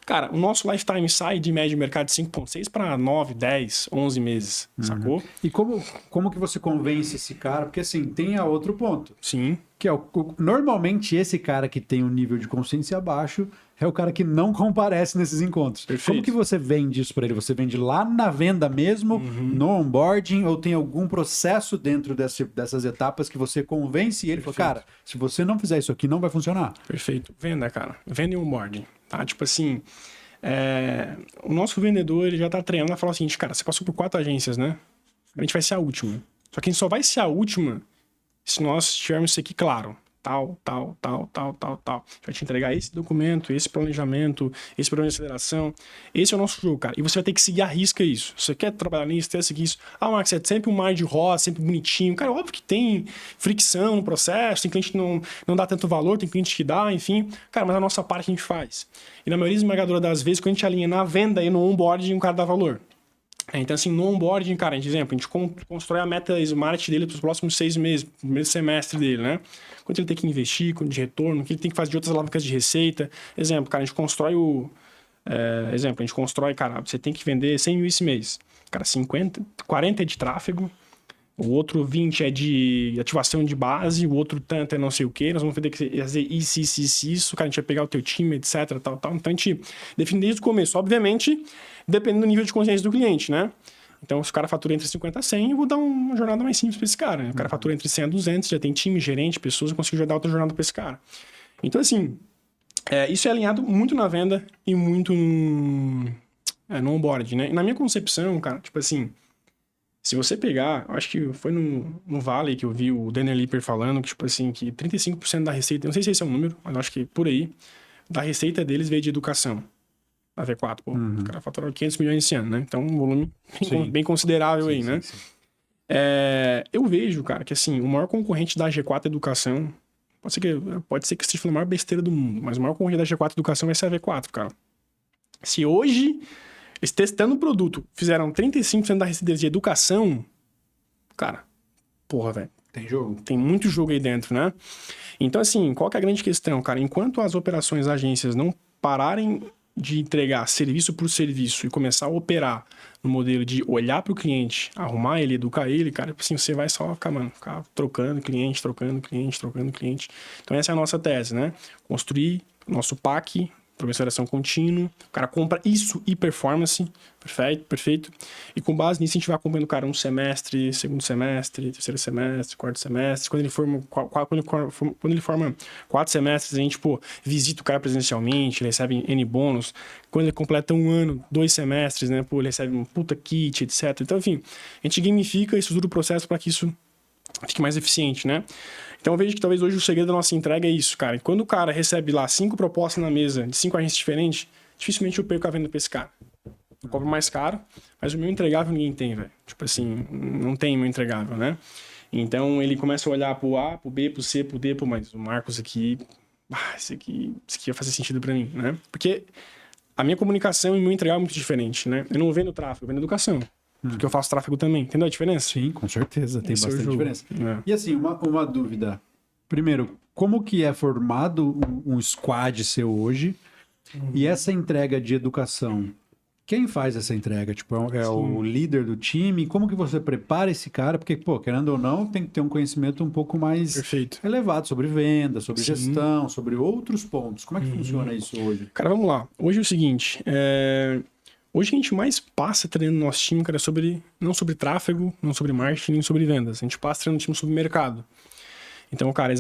cara, o nosso lifetime sai de média de mercado de 5,6 para 9, 10, 11 meses, sacou? E como que você convence esse cara? Porque assim, tem outro ponto. Sim. Que é normalmente esse cara que tem um nível de consciência abaixo é o cara que não comparece nesses encontros. Perfeito. Como que você vende isso para ele? Você vende lá na venda mesmo, no onboarding, ou tem algum processo dentro dessas etapas que você convence ele? Fala, cara, se você não fizer isso aqui, não vai funcionar. Perfeito. Venda, cara. Venda e onboarding. Tá? Tipo assim, o nosso vendedor ele já tá treinando a falar o seguinte, cara, você passou por 4 agências, né? A gente vai ser a última. Só que a gente só vai ser a última se nós tivermos isso aqui claro. Tal. A gente vai te entregar esse documento, esse planejamento, esse programa de aceleração. Esse é o nosso jogo, cara. E você vai ter que seguir à risca isso. Você quer trabalhar nisso, tem que seguir isso. Marcos, é sempre um mar de rosa, sempre bonitinho. Cara, óbvio que tem fricção no processo, tem cliente que não dá tanto valor, tem cliente que dá, enfim. Cara, mas a nossa parte a gente faz. E na maioria esmagadora das vezes, quando a gente alinha na venda e no onboarding, o cara dá valor. Então, assim, no onboarding, cara, por exemplo, a gente constrói a meta smart dele para os próximos 6 meses, primeiro semestre dele, né? Quanto ele tem que investir, quanto de retorno, o que ele tem que fazer de outras alavancas de receita. Exemplo, cara, a gente constrói cara, você tem que vender 100 mil esse mês. Cara, 40 é de tráfego, o outro 20 é de ativação de base, o outro tanto é não sei o quê, nós vamos ter que fazer isso, cara, a gente vai pegar o teu time, etc, tal. Então, a gente define desde o começo. Obviamente, dependendo do nível de consciência do cliente, né? Então, se o cara fatura entre 50 a 100, eu vou dar uma jornada mais simples para esse cara. Né? O cara fatura entre 100 a 200, já tem time, gerente, pessoas, eu consigo já dar outra jornada para esse cara. Então, assim, isso é alinhado muito na venda e muito no onboard, né? E na minha concepção, cara, tipo assim, se você pegar, acho que foi no Vale que eu vi o Daniel Lipper falando que, tipo assim, que 35% da receita, não sei se esse é um número, mas acho que por aí, da receita deles veio de educação. A V4, pô, o cara faturou 500 milhões esse ano, né? Então, um volume bem considerável aí, né? Sim. Eu vejo, cara, que assim, o maior concorrente da G4 Educação, pode ser que esteja falando a maior besteira do mundo, mas o maior concorrente da G4 Educação vai ser a V4, cara. Se hoje, eles testando o produto, fizeram 35% da receita de educação, cara, porra, velho. Tem jogo. Tem muito jogo aí dentro, né? Então, assim, qual que é a grande questão, cara? Enquanto as operações, agências não pararem de entregar serviço por serviço e começar a operar no modelo de olhar para o cliente, arrumar ele, educar ele, cara, assim, você vai só ficar, mano, ficar trocando cliente. Então essa é a nossa tese, né? Construir nosso PAC, mensuração contínua, o cara compra isso e performance, perfeito. E com base nisso a gente vai acompanhando o cara um semestre, segundo semestre, terceiro semestre, quarto semestre. Quando ele forma 4 semestres, a gente, visita o cara presencialmente, ele recebe N bônus. Quando ele completa 1 ano, 2 semestres, né, ele recebe um puta kit, etc. Então, enfim, a gente gamifica e estrutura o processo para que isso fique mais eficiente, né? Então eu vejo que talvez hoje o segredo da nossa entrega é isso, cara. E quando o cara recebe lá 5 propostas na mesa de 5 agentes diferentes, dificilmente eu perco a venda pra esse cara. Eu cobro mais caro, mas o meu entregável ninguém tem, velho. Tipo assim, não tem meu entregável, né? Então ele começa a olhar pro A, pro B, pro C, pro D, mas o Marcos aqui, esse aqui vai fazer sentido pra mim, né? Porque a minha comunicação e o meu entregável é muito diferente, né? Eu não vendo tráfego, eu vendo educação. Porque eu faço tráfego também. Entendeu a diferença? Sim, com certeza. Tem bastante diferença. E assim, uma dúvida. Primeiro, como que é formado um squad seu hoje? E essa entrega de educação, quem faz essa entrega? Tipo, é o líder do time? Como que você prepara esse cara? Porque, querendo ou não, tem que ter um conhecimento um pouco mais elevado sobre venda, sobre gestão, sobre outros pontos. Como é que funciona isso hoje? Cara, vamos lá. Hoje é o seguinte... Hoje a gente mais passa treinando no nosso time, cara, não sobre tráfego, não sobre marketing, nem sobre vendas. A gente passa treinando no time sobre mercado. Então, cara,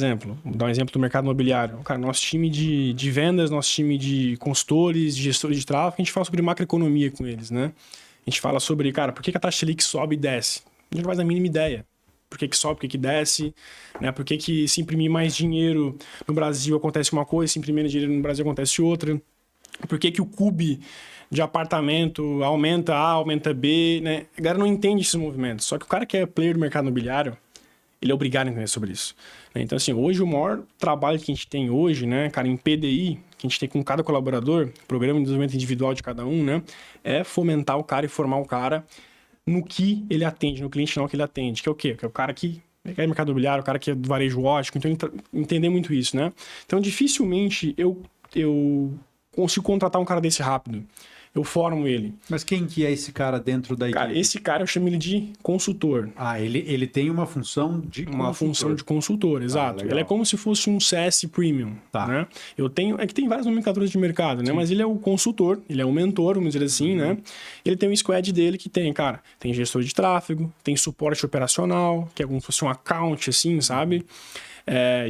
vou dar um exemplo do mercado imobiliário. Cara, nosso time de vendas, nosso time de consultores, de gestores de tráfego, a gente fala sobre macroeconomia com eles, né? A gente fala sobre, cara, por que a taxa Selic sobe e desce? A gente não faz a mínima ideia. Por que sobe, por que desce, né? Por que se imprimir mais dinheiro no Brasil acontece uma coisa, se imprimir menos dinheiro no Brasil acontece outra? Por que o CUB de apartamento aumenta A, aumenta B, né? A galera não entende esses movimentos. Só que o cara que é player do mercado imobiliário, ele é obrigado a entender sobre isso. Então, assim, hoje o maior trabalho que a gente tem hoje, né, cara, em PDI, que a gente tem com cada colaborador, Programa de Desenvolvimento Individual de cada um, né, é fomentar o cara e formar o cara no que ele atende, no cliente final que ele atende, que é o quê? Que é o cara que é mercado imobiliário, o cara que é do varejo ótico, então entender muito isso, né? Então, dificilmente eu consigo contratar um cara desse rápido. Eu formo ele. Mas quem que é esse cara dentro da equipe? Cara, esse cara eu chamo ele de consultor. Ele tem uma função de consultor. Uma função de consultor, exato. Ele é como se fosse um CS Premium, né? É que tem várias nomenclaturas de mercado, né? Mas ele é o consultor, ele é o mentor, vamos dizer assim, né? Ele tem um squad dele que tem, cara, tem gestor de tráfego, tem suporte operacional, que é como se fosse um account, assim, sabe?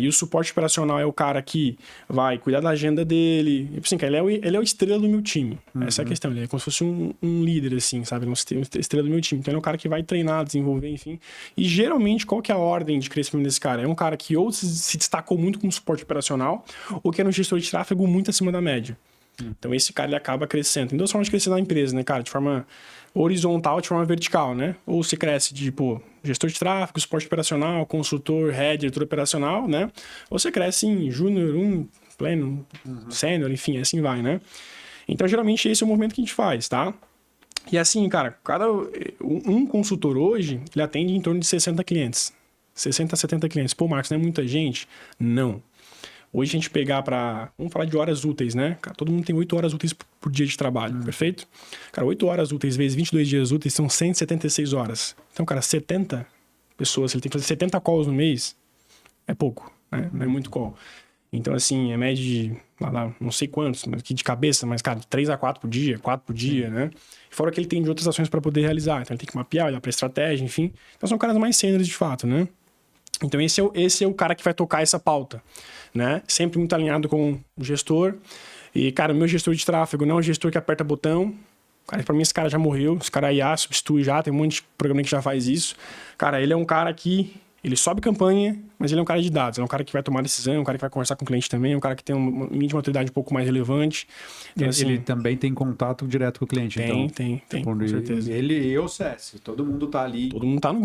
E o suporte operacional é o cara que vai cuidar da agenda dele. Assim, ele é o estrela do meu time. Essa é a questão. Ele é como se fosse um líder, assim, sabe? Uma estrela do meu time. Então, ele é o cara que vai treinar, desenvolver, enfim. E, geralmente, qual que é a ordem de crescimento desse cara? É um cara que ou se destacou muito com suporte operacional ou que é um gestor de tráfego muito acima da média. Então, esse cara, ele acaba crescendo. Tem 2 formas de crescer na empresa, né, cara? De forma horizontal, de forma vertical, né? Ou você cresce de, gestor de tráfego, suporte operacional, consultor, head, diretor operacional, né? Ou você cresce em júnior, pleno, sênior, enfim, assim vai, né? Então, geralmente, esse é o movimento que a gente faz, tá? E assim, cara, um consultor hoje, ele atende em torno de 60 clientes. 60 a 70 clientes. Marcos, não é muita gente? Não. Hoje a gente pegar vamos falar de horas úteis, né? Cara, todo mundo tem 8 horas úteis por dia de trabalho, perfeito? Cara, 8 horas úteis vezes 22 dias úteis são 176 horas. Então, cara, 70 pessoas, ele tem que fazer 70 calls no mês, é pouco, né? Não é muito call. Então, assim, é média de, não sei quantos, aqui de cabeça, mas, cara, de 3 a 4 por dia, 4 por dia, né? Fora que ele tem de outras ações para poder realizar. Então, ele tem que mapear, olhar para estratégia, enfim. Então, são caras mais sêniores de fato, né? Então, esse é o cara que vai tocar essa pauta, né? Sempre muito alinhado com o gestor. E, cara, o meu gestor de tráfego não é um gestor que aperta botão. Cara, pra mim, esse cara já morreu. Esse cara IA substitui já. Tem um monte de programa que já faz isso. Cara, ele é um cara que... Ele sobe campanha, mas ele é um cara de dados. É um cara que vai tomar decisão, é um cara que vai conversar com o cliente também, é um cara que tem uma mínima de maturidade um pouco mais relevante. Então, assim, ele também tem contato direto com o cliente, tem, com certeza. Ele e o CS, todo mundo tá ali. Todo mundo tá no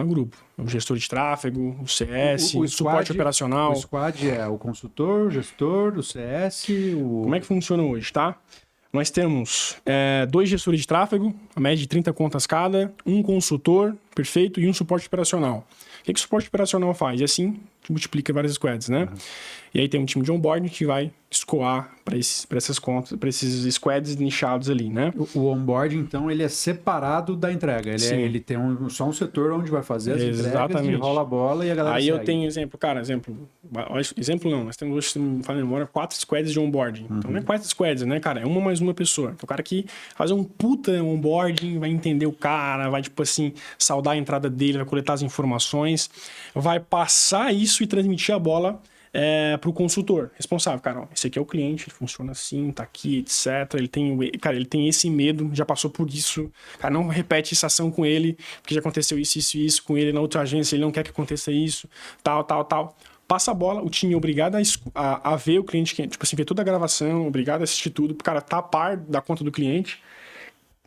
grupo. O gestor de tráfego, o CS, o suporte operacional. O squad é o consultor, o gestor, o CS, Como é que funciona hoje, tá? Nós temos 2 gestores de tráfego, a média de 30 contas cada, um consultor, perfeito, e um suporte operacional. O que o suporte operacional faz? E assim, multiplica várias squads, né? E aí tem um time de onboarding que vai escoar para essas contas, para esses squads nichados ali, né? O onboarding, então, ele é separado da entrega. Ele tem só um setor onde vai fazer as entregas e rola a bola e a galera aí segue. Eu tenho exemplo não, nós temos hoje, se não me falha a memória, 4 squads de onboarding. Então não é 4 squads, né, cara? É uma mais uma pessoa. Então o cara que fazer um puta onboarding, vai entender o cara, vai, tipo assim, saudar a entrada dele, vai coletar as informações, vai passar isso e transmitir a bola para o consultor responsável. Cara, ó, esse aqui é o cliente, ele funciona assim, tá aqui, etc. Ele tem esse medo, já passou por isso. Cara, não repete essa ação com ele, porque já aconteceu isso com ele na outra agência, ele não quer que aconteça isso, tal. Passa a bola, o time é obrigado a ver o cliente, tipo assim, ver toda a gravação, obrigado a assistir tudo, pro cara tá a par da conta do cliente,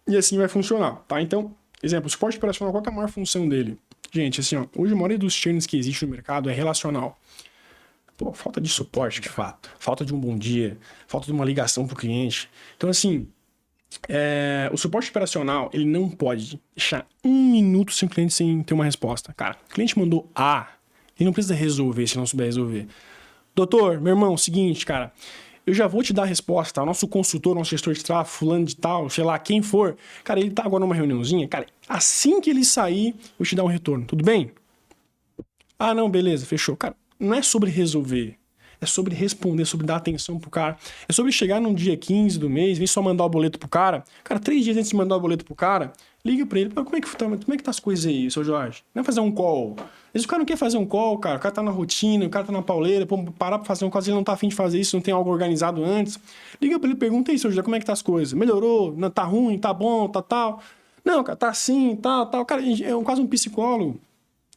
e assim vai funcionar, tá? Então, exemplo, o suporte operacional, qual que é a maior função dele? Gente, assim, ó, hoje a maioria dos churns que existe no mercado é relacional. Pô, falta de suporte, de fato. Falta de um bom dia, falta de uma ligação pro cliente. Então, assim, o suporte operacional, ele não pode deixar 1 minuto sem o cliente sem ter uma resposta. Cara, o cliente mandou A, ele não precisa resolver se não souber resolver. Doutor, meu irmão, seguinte, cara, eu já vou te dar a resposta, tá? O nosso consultor, nosso gestor de tráfego, fulano de tal, sei lá, quem for, cara, ele tá agora numa reuniãozinha, cara, assim que ele sair, eu te dar um retorno, tudo bem? Ah, não, beleza, fechou. Cara, não é sobre resolver, é sobre responder, sobre dar atenção pro cara. É sobre chegar num dia 15 do mês, vem só mandar o boleto pro cara. Cara, 3 dias antes de mandar o boleto pro cara, liga pra ele. Como é que tá as coisas aí, seu Jorge? Não é fazer um call. Às vezes o cara não quer fazer um call, cara. O cara tá na rotina, o cara tá na pauleira. Pô, parar pra fazer um call, ele não tá afim de fazer isso, não tem algo organizado antes. Liga pra ele, pergunta aí, seu Jorge, como é que tá as coisas? Melhorou? Não, tá ruim? Tá bom? Tá tal? Não, cara, tá assim, tal. Cara, é quase um psicólogo,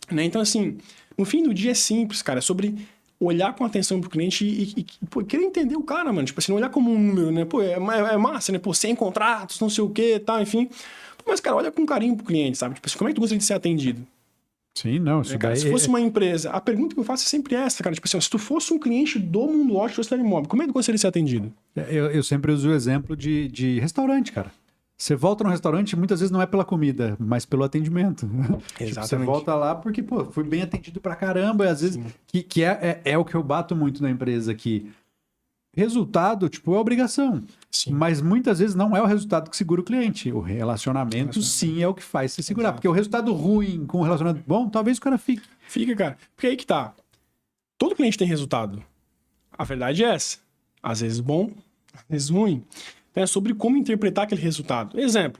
né? Então, assim, no fim do dia é simples, cara. É sobre olhar com atenção pro cliente e pô, querer entender o cara, mano. Tipo assim, não olhar como um número, né? Pô, é massa, né? Pô, 100 contratos, não sei o quê, tal, enfim. Mas, cara, olha com carinho pro cliente, sabe? Tipo assim, como é que tu gostaria de ser atendido? Sim, não, isso cara, se fosse uma empresa, a pergunta que eu faço é sempre essa, cara. Tipo assim, se tu fosse um cliente do Mundo Watch do Cidade Imóvel, como é que tu gostaria de ser atendido? Eu sempre uso o exemplo de restaurante, cara. Você volta no restaurante, muitas vezes não é pela comida, mas pelo atendimento. Exatamente. Tipo, você volta lá porque, pô, fui bem atendido pra caramba. E às vezes, que é o que eu bato muito na empresa aqui. Resultado, tipo, é obrigação. Sim. Mas muitas vezes não é o resultado que segura o cliente. O relacionamento, sim, é o que faz você segurar. Exato. Porque o resultado ruim com o relacionamento bom, talvez o cara fique. Fica, cara. Porque aí que tá. Todo cliente tem resultado. A verdade é essa. Às vezes bom, às vezes ruim. É sobre como interpretar aquele resultado. Exemplo.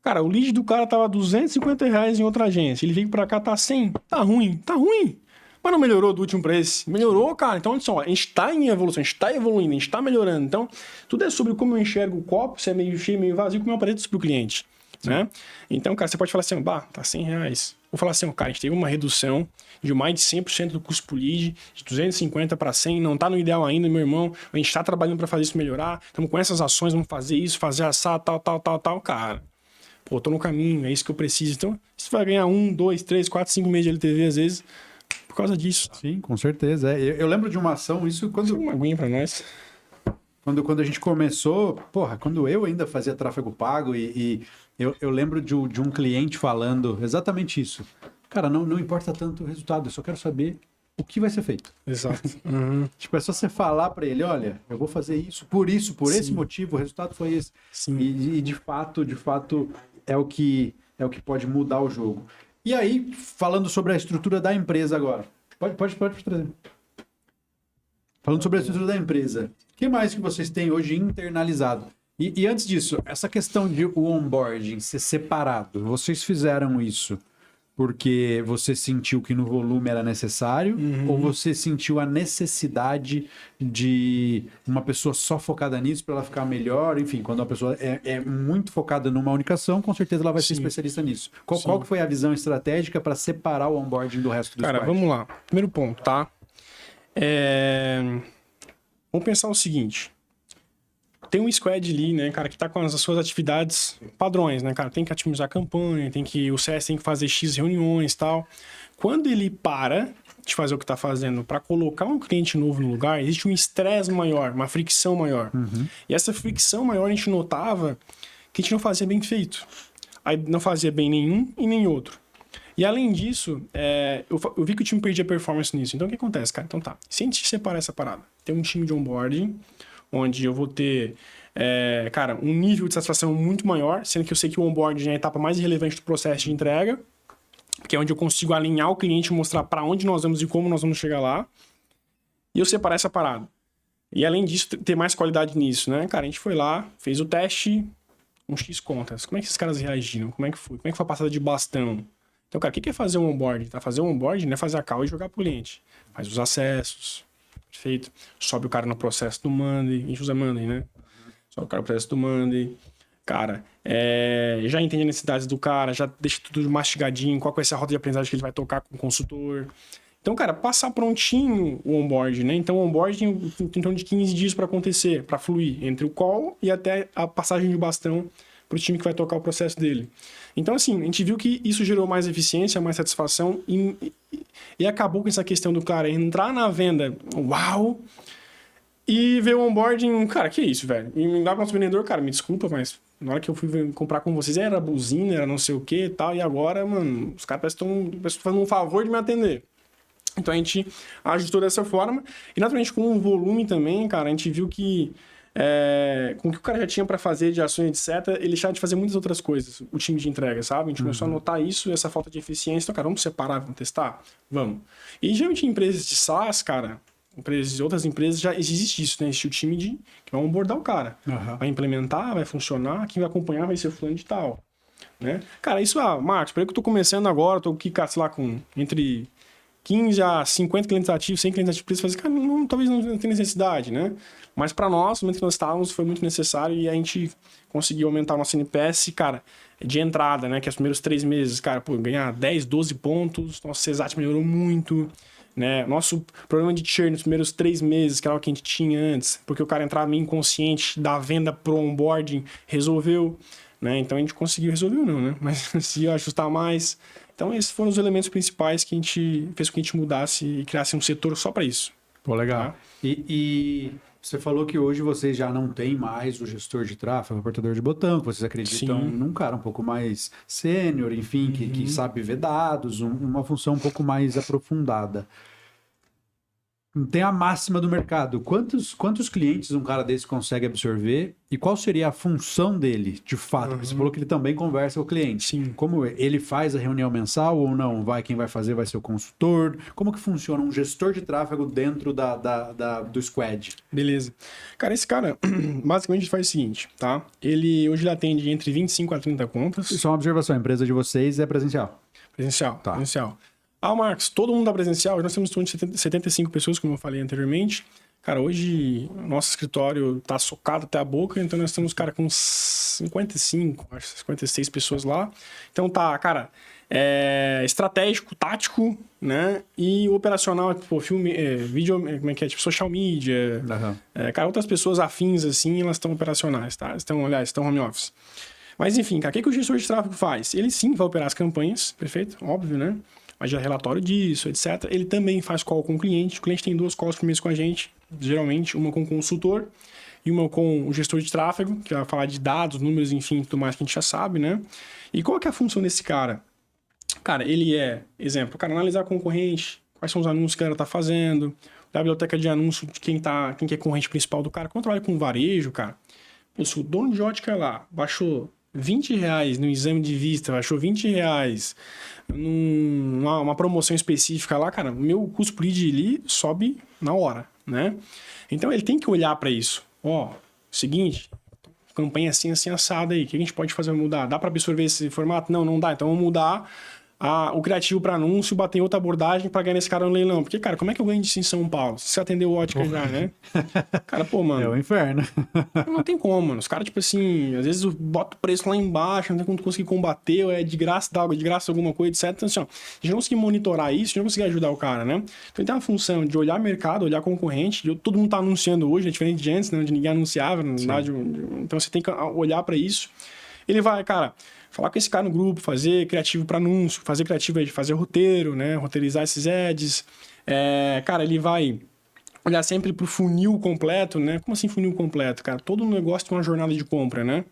Cara, o lead do cara tava R$250 em outra agência. Ele veio pra cá, tá 100. Tá ruim. Mas não melhorou do último pra esse. Melhorou, cara. Então, olha só, a gente tá em evolução, a gente tá evoluindo, a gente tá melhorando. Então, tudo é sobre como eu enxergo o copo, se é meio cheio, meio vazio, como eu apresento isso pro cliente. Né? Então, cara, você pode falar assim, tá R$100. Vou falar assim, cara, a gente teve uma redução de mais de 100% do custo por lead, de 250 para 100, não tá no ideal ainda, meu irmão. A gente tá trabalhando para fazer isso melhorar. Estamos com essas ações, vamos fazer isso, fazer assar, tal, cara. Pô, tô no caminho, é isso que eu preciso. Então, você vai ganhar 1, 2, 3, 4, 5 meses de LTV, às vezes, por causa disso. Sim, com certeza. Eu lembro de uma ação, isso quando... Uma aguinha pra nós. Quando a gente começou, quando eu ainda fazia tráfego pago eu lembro de um cliente falando exatamente isso. Cara, não importa tanto o resultado, eu só quero saber o que vai ser feito. Exato. Tipo, é só você falar para ele, olha, eu vou fazer isso, por esse motivo, o resultado foi esse. Sim. E de fato, é o que pode mudar o jogo. E aí, falando sobre a estrutura da empresa agora. Pode trazer. Falando sobre a estrutura da empresa. O que mais que vocês têm hoje internalizado? E antes disso, essa questão de o onboarding ser separado, vocês fizeram isso porque você sentiu que no volume era necessário ou você sentiu a necessidade de uma pessoa só focada nisso para ela ficar melhor? Enfim, quando uma pessoa é muito focada numa única ação, com certeza ela vai ser especialista nisso. Qual que foi a visão estratégica para separar o onboarding do resto do squad? Cara, vamos lá. Primeiro ponto, tá? Vamos pensar o seguinte. Tem um squad ali, né, cara, que tá com as suas atividades padrões, né, cara? Tem que otimizar a campanha, o CS tem que fazer X reuniões e tal. Quando ele para de fazer o que tá fazendo para colocar um cliente novo no lugar, existe um estresse maior, uma fricção maior. E essa fricção maior a gente notava que a gente não fazia bem feito. Aí não fazia bem nenhum e nem outro. E além disso, eu vi que o time perdia performance nisso. Então o que acontece, cara? Então tá, se a gente separar essa parada, tem um time de onboarding, onde eu vou ter, cara, um nível de satisfação muito maior, sendo que eu sei que o onboarding é a etapa mais relevante do processo de entrega, que é onde eu consigo alinhar o cliente e mostrar para onde nós vamos e como nós vamos chegar lá. E eu separar essa parada. E além disso, ter mais qualidade nisso, né? Cara, a gente foi lá, fez o teste, um X contas. Como é que esses caras reagiram? Como é que foi? Como é que foi a passada de bastão? Então, cara, o que é fazer um onboarding? Tá? Fazer um onboarding não é fazer a call e jogar pro cliente. Faz os acessos, perfeito. Sobe o cara no processo do Monday. A gente usa Monday, né? Sobe o cara no processo do Monday. Cara, já entende as necessidades do cara, já deixa tudo mastigadinho, qual vai ser a rota de aprendizagem que ele vai tocar com o consultor. Então, cara, passar prontinho o onboarding, né? Então, o onboarding tem em torno de 15 dias para acontecer, para fluir entre o call e até a passagem de bastão para o time que vai tocar o processo dele. Então, assim, a gente viu que isso gerou mais eficiência, mais satisfação e acabou com essa questão do cara entrar na venda, uau, e ver o onboarding, cara, que isso, velho? E me dá para o nosso vendedor, cara, me desculpa, mas na hora que eu fui comprar com vocês era buzina, era não sei o que e tal, e agora, mano, os caras estão fazendo um favor de me atender. Então a gente ajustou dessa forma. E naturalmente com o volume também, cara, a gente viu que com o que o cara já tinha para fazer de ações, etc., ele deixava de fazer muitas outras coisas, o time de entrega, sabe? A gente começou a notar isso, essa falta de eficiência. Então, cara, vamos separar, vamos testar? Vamos. E geralmente em empresas de SaaS, cara, outras empresas já existe isso, né? Existe o time que vai onboardar o cara. Vai implementar, vai funcionar, quem vai acompanhar vai ser fulano de tal. Né? Cara, isso, Marcos, por aí que eu tô começando agora, tô aqui, cara, sei lá, com entre 15 a 50 clientes ativos, 100 clientes ativos, você cara, talvez não tenha necessidade, né? Mas para nós, no momento que nós estávamos, foi muito necessário e a gente conseguiu aumentar o nosso NPS, cara, de entrada, né? Que é os primeiros 3 meses, cara, ganhar 10, 12 pontos, nosso CSAT melhorou muito, né? Nosso problema de churn nos primeiros 3 meses, que era o que a gente tinha antes, porque o cara entrava meio inconsciente da venda pro onboarding, resolveu, né? Então a gente conseguiu, resolveu não, né? Mas conseguiu ajustar mais. Então, esses foram os elementos principais que a gente fez com que a gente mudasse e criasse um setor só para isso. Pô, legal. Tá? E você falou que hoje vocês já não têm mais o gestor de tráfego, o apertador de botão, que vocês acreditam num cara um pouco mais sênior, enfim, que sabe ver dados, uma função um pouco mais aprofundada. Tem a máxima do mercado. Quantos clientes um cara desse consegue absorver e qual seria a função dele, de fato? Você falou que ele também conversa com o cliente. Sim. Como ele faz a reunião mensal ou não? Quem vai fazer vai ser o consultor? Como que funciona um gestor de tráfego dentro do squad? Beleza. Cara, esse cara, basicamente, faz o seguinte, tá? Ele hoje atende entre 25 a 30 contas. Só uma observação, a empresa de vocês é presencial? Presencial, tá. Presencial. Marcos, todo mundo dá presencial. Nós temos em torno de 75 pessoas, como eu falei anteriormente. Cara, hoje o nosso escritório tá socado até a boca, então nós temos, cara, com 55, acho 56 pessoas lá. Então tá, cara, estratégico, tático, né? E operacional, tipo, vídeo, como é que é? Tipo, social media. Cara, outras pessoas afins, assim, elas estão operacionais, tá? Estão home office. Mas enfim, cara, o que o gestor de tráfego faz? Ele sim vai operar as campanhas, perfeito? Óbvio, né? Vai gerar relatório disso, etc. Ele também faz call com o cliente. O cliente tem 2 calls por mês com a gente, geralmente, uma com o consultor e uma com o gestor de tráfego, que vai falar de dados, números, enfim, tudo mais que a gente já sabe, né? E qual que é a função desse cara? Cara, ele exemplo, cara, analisar a concorrente, quais são os anúncios que ela tá fazendo, da biblioteca de anúncio de quem que é concorrente principal do cara. Quando trabalha com varejo, cara, se o dono de ótica lá baixou R$20 no exame de vista, baixou R$20 numa promoção específica lá, cara, o meu custo por lead ali sobe na hora, né? Então ele tem que olhar para isso. Seguinte, campanha assim assada aí, o que a gente pode fazer para mudar? Dá para absorver esse formato? Não dá, então vamos mudar o criativo para anúncio, bater em outra abordagem para ganhar esse cara no leilão. Porque, cara, como é que eu ganho disso em São Paulo? Você atendeu o ótica já, né? Cara, pô, mano. É o inferno. Não tem como, mano. Os caras, tipo assim, às vezes bota o preço lá embaixo, não tem como tu conseguir combater, ou é de graça de graça alguma coisa, etc. Então, assim, a gente não conseguir monitorar isso, a gente não conseguir ajudar o cara, né? Então, ele tem uma função de olhar mercado, olhar concorrente. Todo mundo tá anunciando hoje, é diferente de antes, né? Onde ninguém anunciava, na verdade. Então, você tem que olhar para isso. Ele vai, cara, falar com esse cara no grupo, fazer criativo para anúncio, fazer criativo de fazer roteiro, né? Roteirizar esses ads. Cara, ele vai olhar sempre pro funil completo, né? Como assim funil completo, cara? Todo negócio tem uma jornada de compra, né?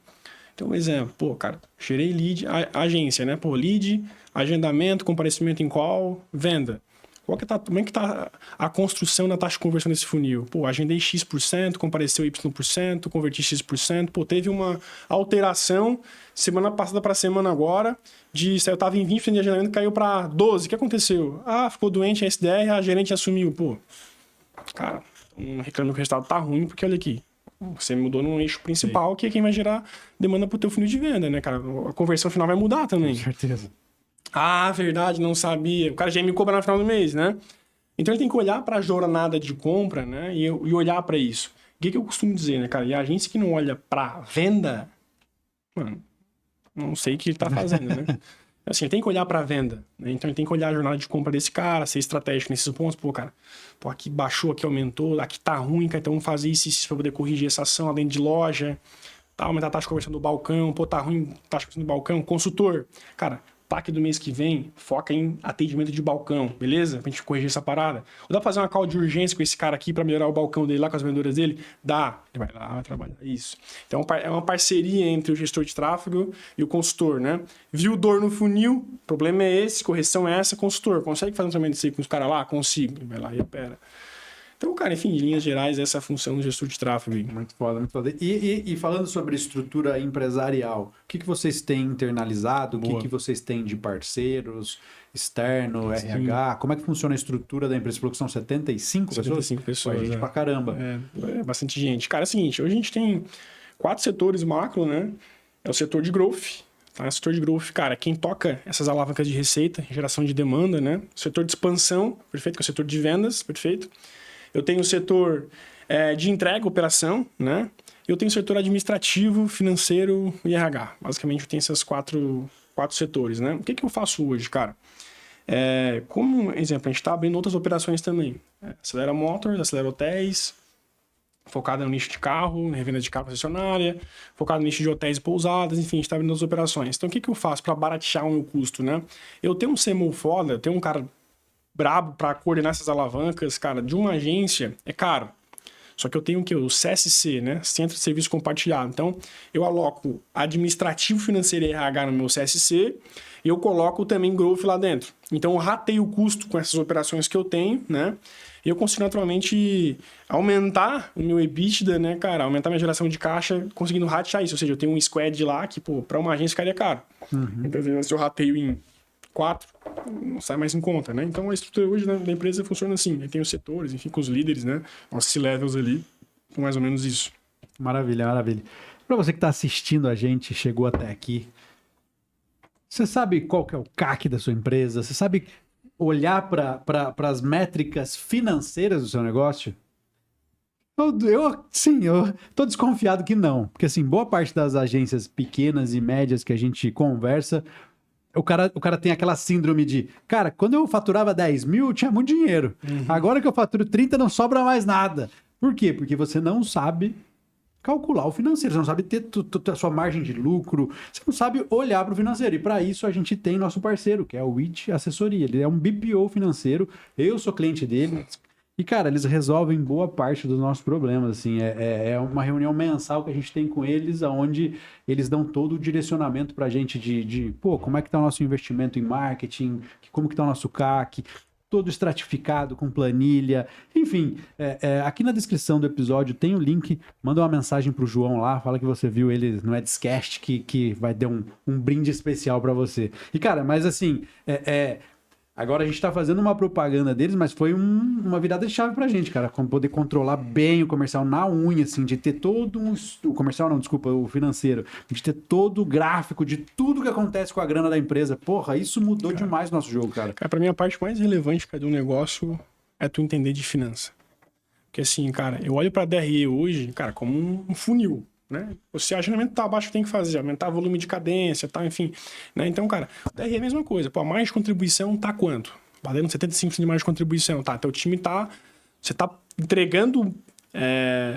Então, um exemplo, pô, cara, gerei lead, agência, né? Pô, lead, agendamento, comparecimento em call, venda. Como é que tá a construção da taxa de conversão desse funil? Pô, agendei X%, compareceu Y%, converti X%. Pô, teve uma alteração semana passada para semana agora, se eu estava em 20% de agendamento, caiu para 12%. O que aconteceu? Ah, ficou doente a SDR, a gerente assumiu. Pô, cara, não reclamo que o resultado tá ruim, porque olha aqui, você mudou no eixo principal, Sim. que é quem vai gerar demanda pro teu funil de venda, né, cara? A conversão final vai mudar também. Com certeza. Ah, verdade, não sabia. O cara já ia me cobrar no final do mês, né? Então ele tem que olhar para a jornada de compra, né? E olhar para isso. O que eu costumo dizer, né, cara? E a agência que não olha para venda, mano, não sei o que ele tá fazendo, né? Assim, ele tem que olhar para venda, né? Então ele tem que olhar a jornada de compra desse cara, ser estratégico nesses pontos. Pô, cara, pô, aqui baixou, aqui aumentou, aqui tá ruim, cara, então vamos fazer isso para poder corrigir essa ação lá dentro de loja, tá, aumentar a taxa de conversão do balcão, pô, tá ruim, taxa de conversão do balcão, consultor. Cara, PAC do mês que vem, foca em atendimento de balcão, beleza? Pra gente corrigir essa parada. Ou dá pra fazer uma call de urgência com esse cara aqui pra melhorar o balcão dele lá com as vendedoras dele? Dá. Ele vai lá, vai trabalhar. Isso. Então é uma parceria entre o gestor de tráfego e o consultor, né? Viu dor no funil, problema é esse, correção é essa, consultor. Consegue fazer um tratamento disso aí com os caras lá? Consigo. Ele vai lá e opera. Então, cara, enfim, em linhas gerais, essa é a função do gestor de tráfego. Muito foda, muito foda. E falando sobre estrutura empresarial, o que vocês têm internalizado? O que vocês têm de parceiros, externo, Sim. RH? Como é que funciona a estrutura da empresa? Você falou que são 75 pessoas? 75 pessoas. Pô, gente pra caramba. É bastante gente. Cara, é o seguinte, hoje a gente tem 4 setores macro, né? É o setor de growth. Tá? O setor de growth, cara, quem toca essas alavancas de receita, geração de demanda, né? O setor de expansão, perfeito, que é o setor de vendas, perfeito. Eu tenho o setor de entrega, operação, né? Eu tenho o setor administrativo, financeiro e RH. Basicamente, eu tenho esses quatro setores, né? O que eu faço hoje, cara? Como exemplo, a gente está abrindo outras operações também. Acelera Motors, Acelera Hotéis, focada no nicho de carro, na revenda de carro concessionária, focada no nicho de hotéis e pousadas, enfim, a gente está abrindo outras operações. Então, o que eu faço para baratear o meu custo, né? Eu tenho um CMO foda, eu tenho um cara brabo para coordenar essas alavancas, cara, de uma agência é caro. Só que eu tenho o quê? O CSC, né? Centro de Serviço Compartilhado. Então, eu aloco administrativo, financeiro e RH no meu CSC e eu coloco também growth lá dentro. Então, eu rateio o custo com essas operações que eu tenho, né? E eu consigo naturalmente aumentar o meu EBITDA, né, cara? Aumentar minha geração de caixa, conseguindo ratear isso. Ou seja, eu tenho um squad lá que, pô, para uma agência ficaria caro. Então, se eu rateio em 4, não sai mais em conta, né? Então, a estrutura hoje da empresa funciona assim. Aí tem os setores, enfim, com os líderes, né? Nossos C-levels ali, com mais ou menos isso. Maravilha, maravilha. Para você que está assistindo a gente, chegou até aqui, você sabe qual que é o CAC da sua empresa? Você sabe olhar para as métricas financeiras do seu negócio? Eu tô desconfiado que não. Porque, assim, boa parte das agências pequenas e médias que a gente conversa... O cara tem aquela síndrome de... Cara, quando eu faturava 10 mil, eu tinha muito dinheiro. Agora que eu faturo 30, não sobra mais nada. Por quê? Porque você não sabe calcular o financeiro. Você não sabe ter a sua margem de lucro. Você não sabe olhar para o financeiro. E para isso, a gente tem nosso parceiro, que é o Which Assessoria. Ele é um BPO financeiro. Eu sou cliente dele. E, cara, eles resolvem boa parte dos nossos problemas, assim, é uma reunião mensal que a gente tem com eles, onde eles dão todo o direcionamento pra gente pô, como é que tá o nosso investimento em marketing, como que tá o nosso CAC, todo estratificado, com planilha, enfim, aqui na descrição do episódio tem o link, manda uma mensagem pro João lá, fala que você viu ele no Edscast, que vai dar um brinde especial pra você. E, cara, mas assim, agora a gente tá fazendo uma propaganda deles, mas foi uma virada de chave pra gente, cara. Como poder controlar bem o comercial na unha, assim, de ter todo o comercial não, desculpa, o financeiro. De ter todo o gráfico de tudo que acontece com a grana da empresa. Porra, isso mudou demais o nosso jogo, cara. Cara, pra mim a parte mais relevante, cara, do negócio é tu entender de finança. Porque assim, cara, eu olho pra DRE hoje, cara, como um funil. Né? Se o agendamento tá abaixo, tem que fazer, aumentar o volume de cadência, tá, enfim. Né? Então, cara, o DRE é a mesma coisa. Pô, a margem de contribuição tá quanto? Valendo 75% de margem de contribuição, tá? Teu time tá... Você tá entregando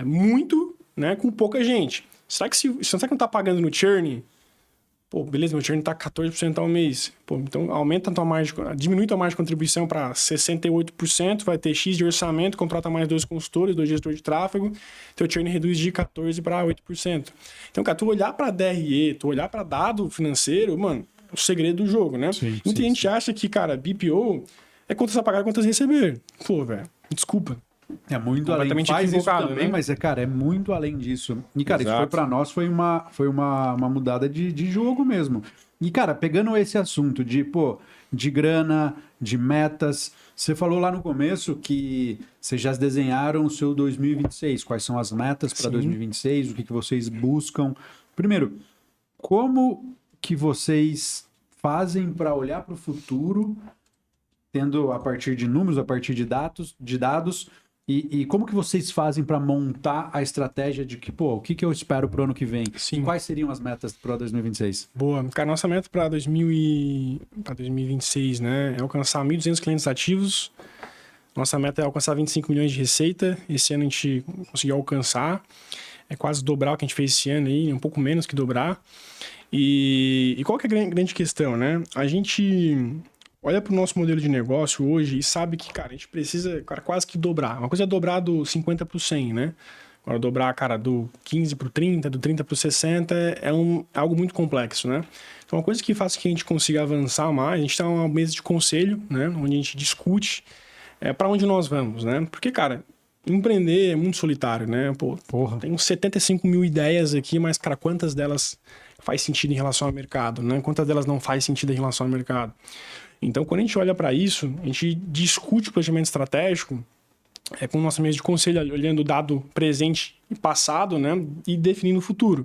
muito, né, com pouca gente. Será que não tá pagando no churn? Pô, beleza, meu churn tá 14% ao mês. Pô, então aumenta a tua margem, diminui tua margem de contribuição para 68%, vai ter X de orçamento, contrata mais 2 consultores, 2 gestores de tráfego, teu churn reduz de 14% para 8%. Então, cara, tu olhar para DRE, tu olhar para dado financeiro, mano, o segredo do jogo, né? Muita gente acha que, cara, BPO é quantas a pagar e quantas receber. Pô, velho, desculpa. É muito além, faz isso também, né? Mas, cara, é muito além disso. E, cara, Exato. Isso foi pra nós, foi uma mudada de jogo mesmo. E, cara, pegando esse assunto de grana, de metas, você falou lá no começo que vocês já desenharam o seu 2026. Quais são as metas para 2026? O que vocês buscam? Primeiro, como que vocês fazem para olhar para o futuro, tendo a partir de números, a partir de dados, e como que vocês fazem para montar a estratégia de que, o que eu espero pro ano que vem? Sim. E quais seriam as metas para 2026? Boa. Cara, nossa meta para 2026, né, é alcançar 1.200 clientes ativos. Nossa meta é alcançar 25 milhões de receita. Esse ano a gente conseguiu alcançar. É quase dobrar o que a gente fez esse ano aí, um pouco menos que dobrar. E qual que é a grande questão, né? A gente olha para o nosso modelo de negócio hoje e sabe que, cara, a gente precisa, cara, quase que dobrar. Uma coisa é dobrar do 50 para o 100, né? Agora, dobrar, cara, do 15 para o 30, do 30 para o 60 é algo muito complexo, né? Então, uma coisa que faz que a gente consiga avançar mais, a gente tem uma mesa de conselho, né? Onde a gente discute para onde nós vamos, né? Porque, cara, empreender é muito solitário, né? Porra. Tem uns 75 mil ideias aqui, mas, cara, quantas delas faz sentido em relação ao mercado, né? Quantas delas não faz sentido em relação ao mercado? Então, quando a gente olha para isso, a gente discute o planejamento estratégico com nossa mesa de conselho, olhando o dado presente e passado, né? E definindo o futuro.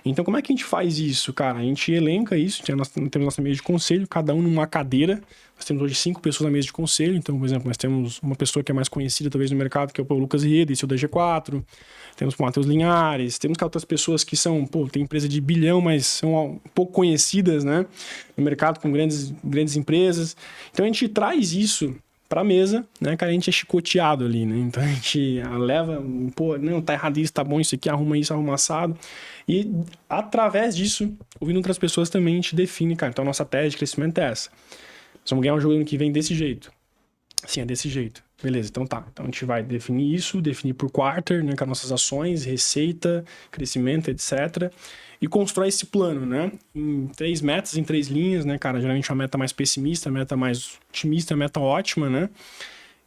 Então, como é que a gente faz isso, cara? A gente elenca isso, temos nossa mesa de conselho, cada um numa cadeira. Nós temos hoje 5 pessoas na mesa de conselho. Então, por exemplo, nós temos uma pessoa que é mais conhecida, talvez, no mercado, que é o Lucas Rieda, esse é o da G4. Temos o Matheus Linhares. Temos outras pessoas que são, tem empresa de bilhão, mas são um pouco conhecidas, né? No mercado, com grandes empresas. Então, a gente traz isso para a mesa, né, cara, a gente é chicoteado ali, né, então a gente leva, não, tá errado isso, tá bom isso aqui, arruma isso, arruma assado, e através disso, ouvindo outras pessoas também, a gente define, cara, então a nossa tese de crescimento é essa, nós vamos ganhar um jogo ano que vem desse jeito, sim, é desse jeito, beleza, então tá, então a gente vai definir isso, definir por quarter, né, com as nossas ações, receita, crescimento, etc., e constrói esse plano, né? Em 3 metas, em 3 linhas, né, cara? Geralmente uma meta mais pessimista, meta mais otimista, meta ótima, né?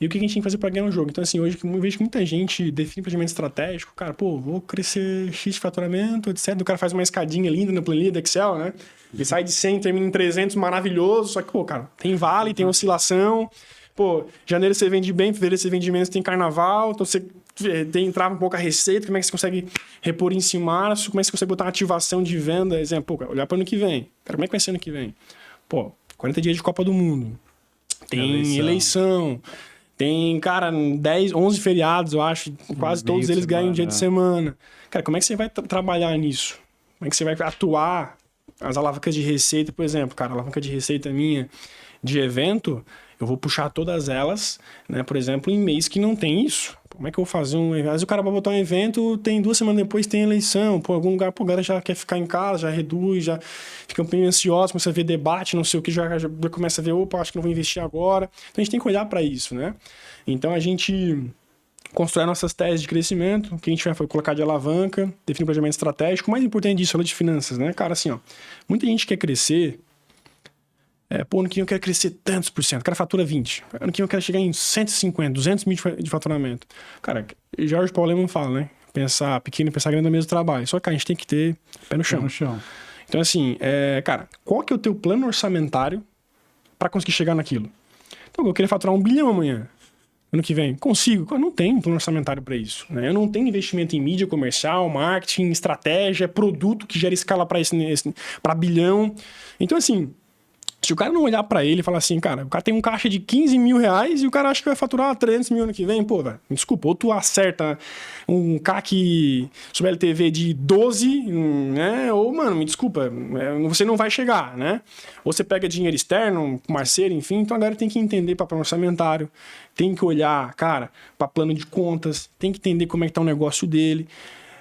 E o que a gente tem que fazer para ganhar um jogo? Então, assim, hoje eu vejo que muita gente define planejamento estratégico, cara, vou crescer X de faturamento, etc. O cara faz uma escadinha linda na planilha do Excel, né? Ele sai de 100, termina em 300, maravilhoso. Só que, cara, tem vale, tem oscilação. Janeiro você vende bem, fevereiro você vende menos, tem carnaval, então você entrava um pouco a receita, como é que você consegue repor em cima março, como é que você consegue botar uma ativação de venda, exemplo, olhar para o ano que vem. Cara, como é que vai ser ano que vem? 40 dias de Copa do Mundo. Tem eleição. Tem, cara, 11 feriados, eu acho. Quase todos eles ganham um dia de semana. Cara, como é que você vai trabalhar nisso? Como é que você vai atuar? As alavancas de receita, por exemplo, cara, a alavanca de receita minha de evento, eu vou puxar todas elas, né? Por exemplo, em mês que não tem isso. Como é que eu vou fazer um evento? Às vezes o cara vai botar um evento, tem 2 semanas depois tem eleição. Algum lugar, a galera já quer ficar em casa, já reduz, já fica meio ansioso, começa a ver debate, não sei o que, já começa a ver, acho que não vou investir agora. Então a gente tem que olhar para isso, né? Então a gente constrói nossas teses de crescimento, o que a gente vai colocar de alavanca, definir o planejamento estratégico. O mais importante disso é de finanças, né? Cara, assim, muita gente quer crescer. Ano que vem eu quero crescer tantos por cento. O cara fatura 20. Ano que vem eu quero chegar em 150, 200 mil de faturamento. Cara, Jorge Paulo Lemann fala, né? Pensar pequeno e pensar grande no mesmo trabalho. Só que a gente tem que ter pé no chão. Então, assim, cara, qual que é o teu plano orçamentário para conseguir chegar naquilo? Então, eu queria faturar 1 bilhão amanhã. Ano que vem. Consigo? Eu não tenho plano orçamentário para isso. Né? Eu não tenho investimento em mídia comercial, marketing, estratégia, produto que gera escala para bilhão. Então, assim, se o cara não olhar pra ele e falar assim, cara, o cara tem um caixa de 15 mil reais e o cara acha que vai faturar 300 mil ano que vem, velho, desculpa, ou tu acerta um CAC sobre LTV de 12, né, ou, mano, me desculpa, você não vai chegar, né, ou você pega dinheiro externo, parceiro, enfim, então a galera tem que entender para plano orçamentário, tem que olhar, cara, para plano de contas, tem que entender como é que tá o negócio dele.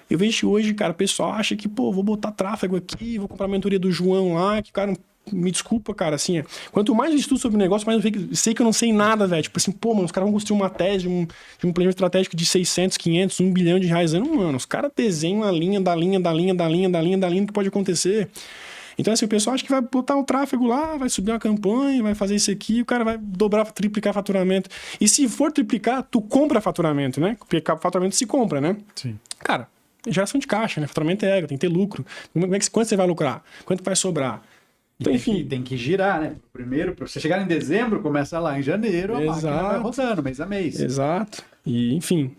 Eu vejo que hoje, cara, o pessoal acha que, pô, vou botar tráfego aqui, vou comprar a mentoria do João lá, que, cara, me desculpa, cara, assim, quanto mais eu estudo sobre o negócio, mais eu sei que eu não sei nada, velho. Tipo assim, pô, mano, os caras vão construir uma tese de um planejamento estratégico de 600, 500, 1 bilhão de reais ano, mano. Os caras desenham a linha que pode acontecer. Então, assim, o pessoal acha que vai botar um tráfego lá, vai subir uma campanha, vai fazer isso aqui, o cara vai dobrar, triplicar faturamento. E se for triplicar, tu compra faturamento, né? Porque faturamento se compra, né? Sim. Cara, geração de caixa, né? Faturamento é ego, tem que ter lucro. Quanto você vai lucrar? Quanto vai sobrar? Então, enfim, tem que girar, né? Primeiro, para você chegar em dezembro, começa lá em janeiro, a máquina vai rodando, mês a mês. Exato. E, enfim.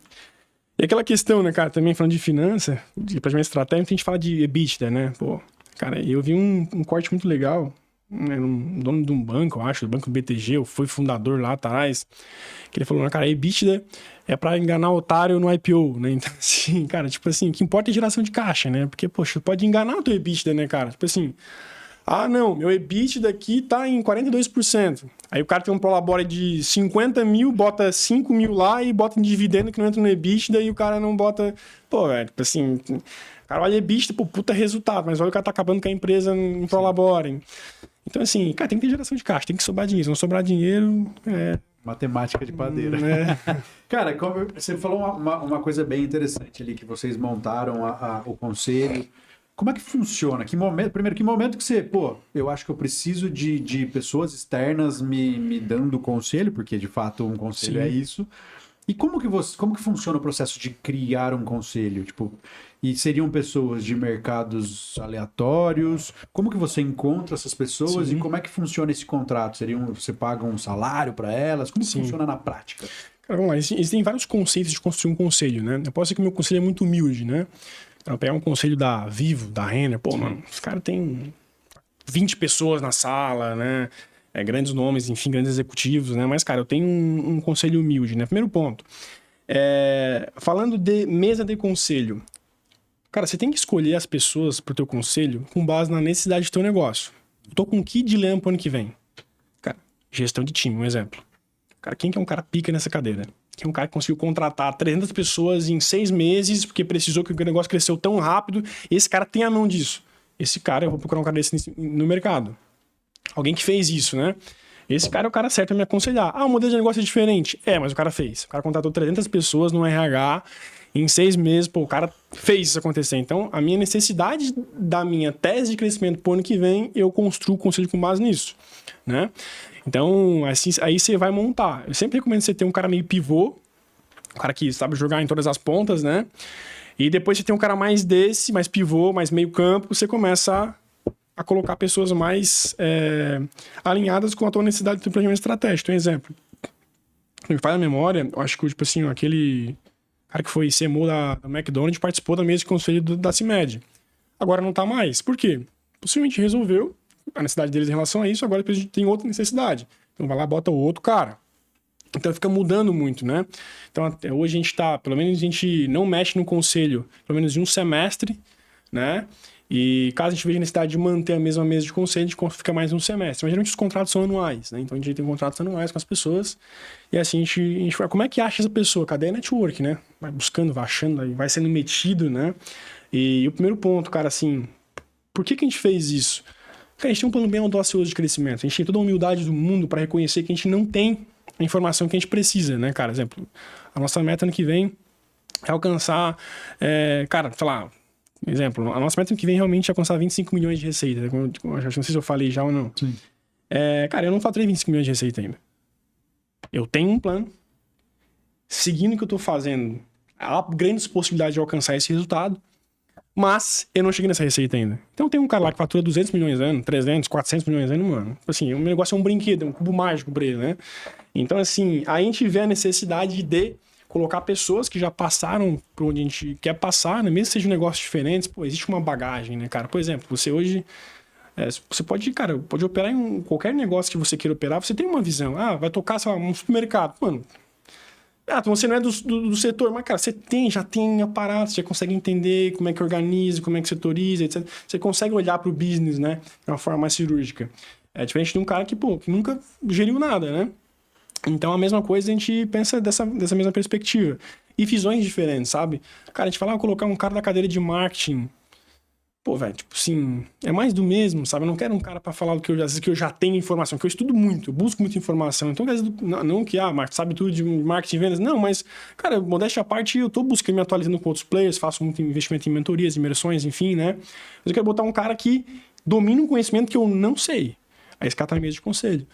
E aquela questão, né, cara, também falando de finança, de planejamento estratégico, a gente fala de EBITDA, né? Pô, cara, eu vi um corte muito legal, né, um dono de um banco, eu acho, do banco do BTG, eu fui fundador lá atrás, que ele falou, né, cara, EBITDA é pra enganar o otário no IPO, né? Então, assim, cara, tipo assim, o que importa é geração de caixa, né? Porque, poxa, pode enganar o teu EBITDA, né, cara? Tipo assim, não, meu EBITDA aqui tá em 42%. Aí o cara tem um prolabore de 50 mil, bota 5 mil lá e bota em dividendo que não entra no EBITDA e o cara não bota... Pô, velho, tipo assim... O cara olha EBITDA, pô, puta resultado, mas olha o cara tá acabando com a empresa em prolabore. Então, assim, cara, tem que ter geração de caixa, tem que sobrar dinheiro. Se não sobrar dinheiro, matemática de padeira. Cara, como você falou uma coisa bem interessante ali, que vocês montaram o conselho. Como é que funciona? Primeiro, que momento que você... Pô, eu acho que eu preciso de pessoas externas me dando conselho, porque de fato um conselho é isso. E como que funciona o processo de criar um conselho? Tipo, e seriam pessoas de mercados aleatórios? Como que você encontra essas pessoas e como é que funciona esse contrato? Você paga um salário para elas? Como que funciona na prática? Cara, vamos lá. Existem vários conceitos de construir um conselho, né? Eu posso dizer que o meu conselho é muito humilde, né? Então, pegar um conselho da Vivo, da Renner, pô, mano, os caras têm 20 pessoas na sala, né? Grandes nomes, enfim, grandes executivos, né? Mas, cara, eu tenho um conselho humilde, né? Primeiro ponto. Falando de mesa de conselho. Cara, você tem que escolher as pessoas pro teu conselho com base na necessidade do teu negócio. Eu tô com que dilema pro ano que vem? Cara, gestão de time, um exemplo. Cara, quem que é um cara pica nessa cadeira? Que é um cara que conseguiu contratar 300 pessoas em 6 meses porque precisou que o negócio cresceu tão rápido. E esse cara tem a mão disso. Esse cara, eu vou procurar um cara desse no mercado. Alguém que fez isso, né? Esse cara é o cara certo a me aconselhar. O modelo de negócio é diferente. Mas o cara fez. O cara contratou 300 pessoas no RH em 6 meses. Pô, o cara fez isso acontecer. Então, a minha necessidade da minha tese de crescimento pro ano que vem, eu construo o conselho com base nisso, né? Então, assim, aí você vai montar. Eu sempre recomendo você ter um cara meio pivô, um cara que sabe jogar em todas as pontas, né? E depois você tem um cara mais mais pivô, mais meio campo, você começa a colocar pessoas mais alinhadas com a tua necessidade do planejamento estratégico. Um exemplo. Me faz a memória, eu acho que, tipo assim, aquele cara que foi CMO da McDonald's participou da mesa de conselho da CIMED. Agora não tá mais. Por quê? Possivelmente resolveu a necessidade deles em relação a isso, agora depois a gente tem outra necessidade. Então vai lá, bota o outro cara. Então fica mudando muito, né? Então hoje a gente tá, pelo menos a gente não mexe no conselho, pelo menos de um semestre, né? E caso a gente veja necessidade de manter a mesma mesa de conselho, a gente fica mais um semestre. Mas geralmente os contratos são anuais, né? Então a gente tem contratos anuais com as pessoas. E assim a gente vai, como é que acha essa pessoa? Cadê a network, né? Vai buscando, vai achando, vai sendo metido, né? E o primeiro ponto, cara, assim, por que a gente fez isso? Cara, a gente tem um plano bem audacioso de crescimento. A gente tem toda a humildade do mundo para reconhecer que a gente não tem a informação que a gente precisa, né, cara? Exemplo, a nossa meta ano que vem é alcançar, cara, sei lá, exemplo, a nossa meta ano que vem realmente é alcançar 25 milhões de receita. Não sei se eu falei já ou não. Sim. Cara, eu não faturei 25 milhões de receita ainda. Eu tenho um plano, seguindo o que eu tô fazendo, há grandes possibilidades de alcançar esse resultado, mas eu não cheguei nessa receita ainda. Então tem um cara lá que fatura 200 milhões ano, 300, 400 milhões ano, mano. Assim, o meu negócio é um brinquedo, é um cubo mágico pra ele, né? Então, assim, a gente vê a necessidade de colocar pessoas que já passaram por onde a gente quer passar, né? Mesmo que sejam negócios diferentes, pô, existe uma bagagem, né, cara? Por exemplo, você hoje... você pode, cara, pode operar em qualquer negócio que você queira operar, você tem uma visão. Vai tocar, sei lá, um supermercado. Mano, você não é do setor, mas, cara, você já tem aparato, você já consegue entender como é que organiza, como é que setoriza, etc. Você consegue olhar para o business, né, de uma forma mais cirúrgica. É diferente de um cara que nunca geriu nada, né? Então, a mesma coisa a gente pensa dessa mesma perspectiva. e visões diferentes, sabe? Cara, a gente fala, colocar um cara da cadeira de marketing. Pô, velho, tipo assim, é mais do mesmo, sabe? Eu não quero um cara pra falar do que eu já tenho informação, que eu estudo muito, eu busco muita informação. Então, às vezes, não que, Marcos, sabe tudo de marketing e vendas. Não, mas, cara, modéstia à parte, eu tô buscando me atualizando com outros players, faço muito investimento em mentorias, imersões, enfim, né? Mas eu quero botar um cara que domina um conhecimento que eu não sei. Aí esse cara tá na mesa de conselho.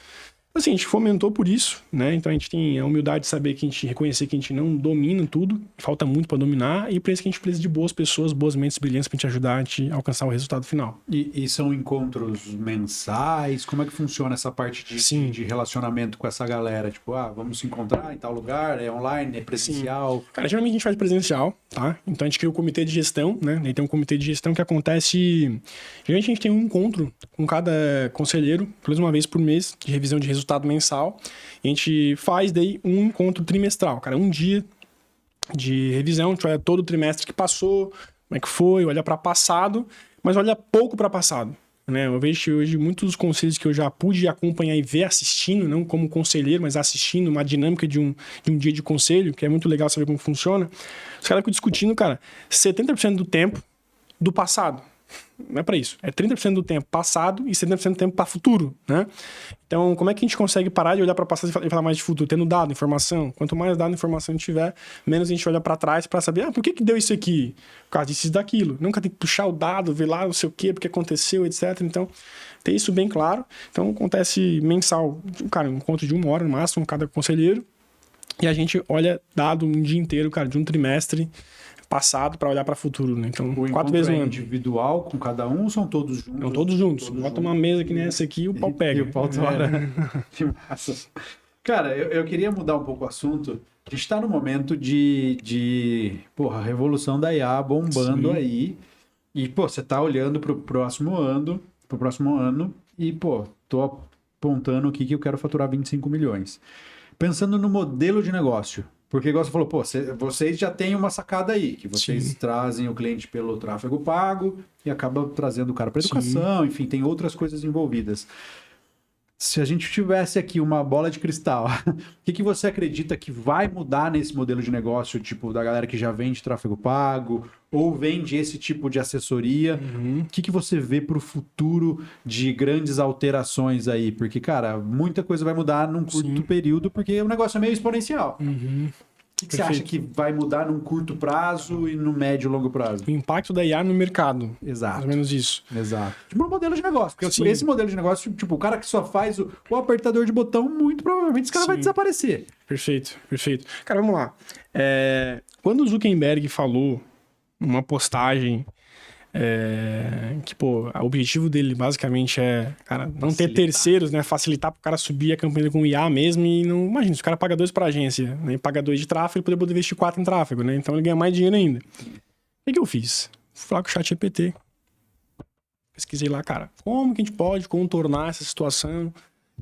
Assim, a gente fomentou por isso, né? Então a gente tem a humildade de saber que a gente reconhecer que a gente não domina tudo, falta muito para dominar, e por isso que a gente precisa de boas pessoas, boas mentes brilhantes para a gente ajudar a gente a alcançar o resultado final. E são encontros mensais? Como é que funciona essa parte de relacionamento com essa galera? Tipo, vamos se encontrar em tal lugar, é online, é presencial? Sim. Cara, geralmente a gente faz presencial, tá? Então a gente cria o comitê de gestão, né? Daí tem um comitê de gestão que acontece... Geralmente a gente tem um encontro com cada conselheiro, pelo menos uma vez por mês, de revisão de resultado mensal. E a gente faz daí um encontro trimestral, cara, um dia de revisão, a gente olha todo o trimestre que passou, como é que foi, olha para passado, mas olha pouco para passado, né? Eu vejo que hoje muitos dos conselhos que eu já pude acompanhar e ver assistindo, não como conselheiro, mas assistindo uma dinâmica de um dia de conselho, que é muito legal saber como funciona, os caras ficam discutindo, cara, 70% do tempo do passado. Não é para isso. É 30% do tempo passado e 70% do tempo para futuro, né? Então, como é que a gente consegue parar de olhar para passado e falar mais de futuro? Tendo dado, informação. Quanto mais dado, informação a gente tiver, menos a gente olha para trás para saber, por que deu isso aqui? Por causa disso e daquilo. Nunca tem que puxar o dado, ver lá não sei o quê, porque aconteceu, etc. Então, ter isso bem claro. Então, acontece mensal, cara, um encontro de 1 hora no máximo, cada conselheiro. E a gente olha dado um dia inteiro, cara, de um trimestre passado para olhar para o futuro, né? Então, o 4 vezes no ano. Individual com cada um ou são todos juntos? Não, todos juntos. Bota uma mesa que nem essa aqui e o pau pega. E o pau tora. Que massa. Cara, eu queria mudar um pouco o assunto. A gente está no momento de revolução da IA bombando. Sim. Aí. E, você tá olhando pro próximo ano e, tô apontando aqui que eu quero faturar 25 milhões. Pensando no modelo de negócio. Porque, igual você falou, vocês já têm uma sacada aí, que vocês Sim. trazem o cliente pelo tráfego pago e acaba trazendo o cara para educação, Sim. enfim, tem outras coisas envolvidas. Se a gente tivesse aqui uma bola de cristal, o que você acredita que vai mudar nesse modelo de negócio, tipo, da galera que já vende tráfego pago ou vende esse tipo de assessoria? O que você vê para o futuro de grandes alterações aí? Porque, cara, muita coisa vai mudar num curto Sim. período, porque o negócio é meio exponencial. O que você acha que vai mudar num curto prazo e no médio e longo prazo? O impacto da IA no mercado. Exato. Mais ou menos isso. Exato. Tipo, no modelo de negócio. Porque Sim. esse modelo de negócio, tipo, o cara que só faz o apertador de botão, muito provavelmente esse cara Sim. vai desaparecer. Perfeito. Cara, vamos lá. Quando o Zuckerberg falou numa postagem que, o objetivo dele basicamente é, cara, não ter terceiros, né? Facilitar pro cara subir a campanha com IA mesmo e não... Imagina, se o cara paga 2 pra agência, né? Paga 2 de tráfego, ele poder investir 4 em tráfego, né? Então ele ganha mais dinheiro ainda. O que eu fiz? Fui falar com o ChatGPT. Pesquisei lá, cara, como que a gente pode contornar essa situação?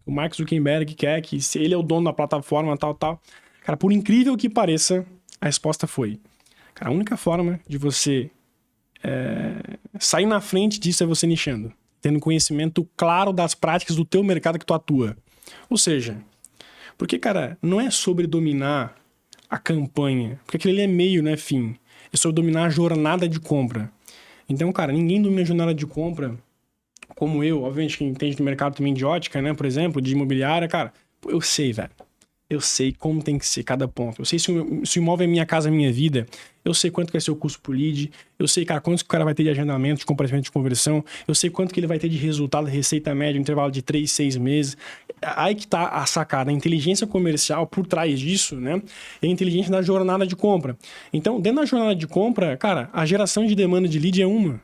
O Mark Zuckerberg quer que se ele é o dono da plataforma, tal. Cara, por incrível que pareça, a resposta foi, cara, a única forma de você sair na frente disso é você nichando, tendo conhecimento claro das práticas do teu mercado que tu atua. Ou seja, porque, cara, não é sobre dominar a campanha, porque aquilo ali é meio, né, fim. É sobre dominar a jornada de compra. Então, cara, ninguém domina a jornada de compra como eu, obviamente, quem entende do mercado também de ótica, né, por exemplo, de imobiliária, cara, eu sei, velho. Eu sei como tem que ser cada ponto. Eu sei se o imóvel é minha casa, minha vida. Eu sei quanto vai ser o custo por lead. Eu sei, cara, quanto que o cara vai ter de agendamento, de comparecimento, de conversão. Eu sei quanto que ele vai ter de resultado, receita média, no intervalo de 3, 6 meses. Aí que tá a sacada. A inteligência comercial por trás disso, né? É a inteligência da jornada de compra. Então, dentro da jornada de compra, cara, a geração de demanda de lead é uma.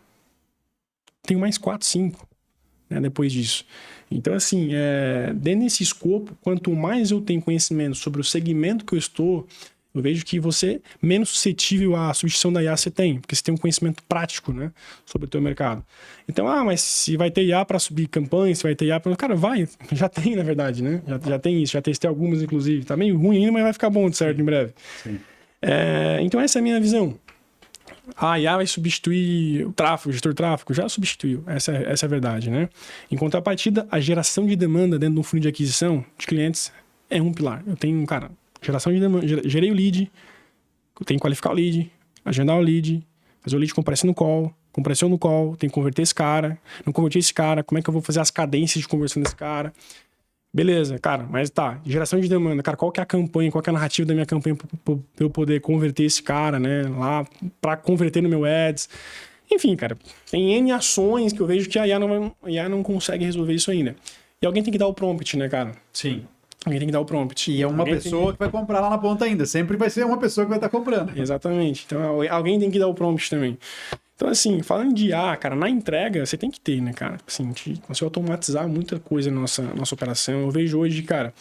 Tem mais 4, 5, né, depois disso. Então, assim, dentro desse escopo, quanto mais eu tenho conhecimento sobre o segmento que eu estou, eu vejo que você menos suscetível à substituição da IA você tem, porque você tem um conhecimento prático, né, sobre o teu mercado. Então, mas se vai ter IA para subir campanha, se vai ter IA para... Cara, já tem, na verdade, né? Já tem isso, já testei algumas, inclusive. Tá meio ruim ainda, mas vai ficar bom, de certo, em breve. Sim. Então, essa é a minha visão. A IA vai substituir o tráfego, o gestor de tráfego, já substituiu, essa é a verdade, né? Em contrapartida, a geração de demanda dentro de um funil de aquisição de clientes é um pilar. Eu tenho, cara, geração de demanda, gerei o lead, tem que qualificar o lead, agendar o lead, fazer o lead comparecer no call, compressão no call, tem que converter esse cara, não converter esse cara, como é que eu vou fazer as cadências de conversão desse cara? Beleza, cara, mas tá, geração de demanda, cara, qual que é a campanha, qual que é a narrativa da minha campanha pra eu poder converter esse cara, né, lá, pra converter no meu ads. Enfim, cara, tem N ações que eu vejo que a IA não consegue resolver isso ainda. E alguém tem que dar o prompt, né, cara? Sim. Alguém tem que dar o prompt. E é uma pessoa que vai comprar lá na ponta ainda. Sempre vai ser uma pessoa que vai estar comprando. Exatamente. Então, alguém tem que dar o prompt também. Então, assim, falando de IA, cara, na entrega, você tem que ter, né, cara? Assim, você automatizar muita coisa na nossa operação. Eu vejo hoje, cara,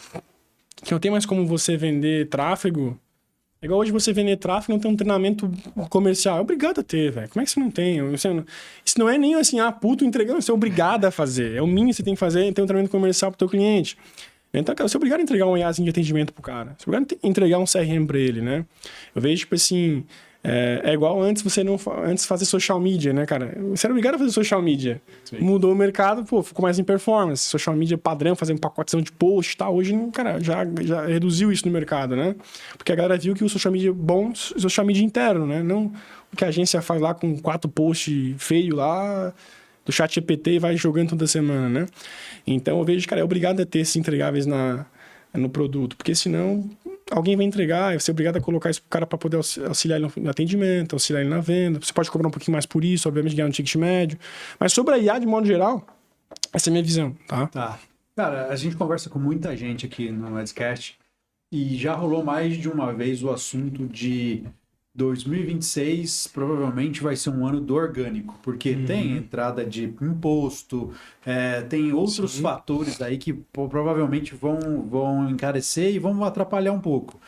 que não tem mais como você vender tráfego. É igual hoje você vender tráfego e não ter um treinamento comercial. É obrigado a ter, velho. Como é que você não tem? Isso não é nem assim, puto entregando. Você é obrigado a fazer. É o mínimo que você tem que fazer, ter um treinamento comercial pro teu cliente. Então, cara, você é obrigado a entregar um IAzinho de atendimento pro cara. Você é obrigado a entregar um CRM pra ele, né? Eu vejo, tipo assim... É igual antes antes fazer social media, né, cara? Você era obrigado a fazer social media. Sim. Mudou o mercado, ficou mais em performance. Social media padrão, fazer um pacotezão de post e tal. Hoje, cara, já reduziu isso no mercado, né? Porque a galera viu que o social media bom, social media interno, né? Não o que a agência faz lá com 4 posts feio lá do chat GPT e vai jogando toda semana, né? Então, eu vejo, cara, é obrigado a ter esses entregáveis no produto, porque senão alguém vai entregar e você é obrigado a colocar isso pro cara para poder auxiliar ele no atendimento, auxiliar ele na venda. Você pode cobrar um pouquinho mais por isso, obviamente ganhar um ticket médio. Mas sobre a IA, de modo geral, essa é a minha visão, tá? Tá. Cara, a gente conversa com muita gente aqui no Adscast e já rolou mais de uma vez o assunto de 2026 provavelmente vai ser um ano do orgânico, porque tem entrada de imposto, tem outros fatores aí que provavelmente vão encarecer e vão atrapalhar um pouco.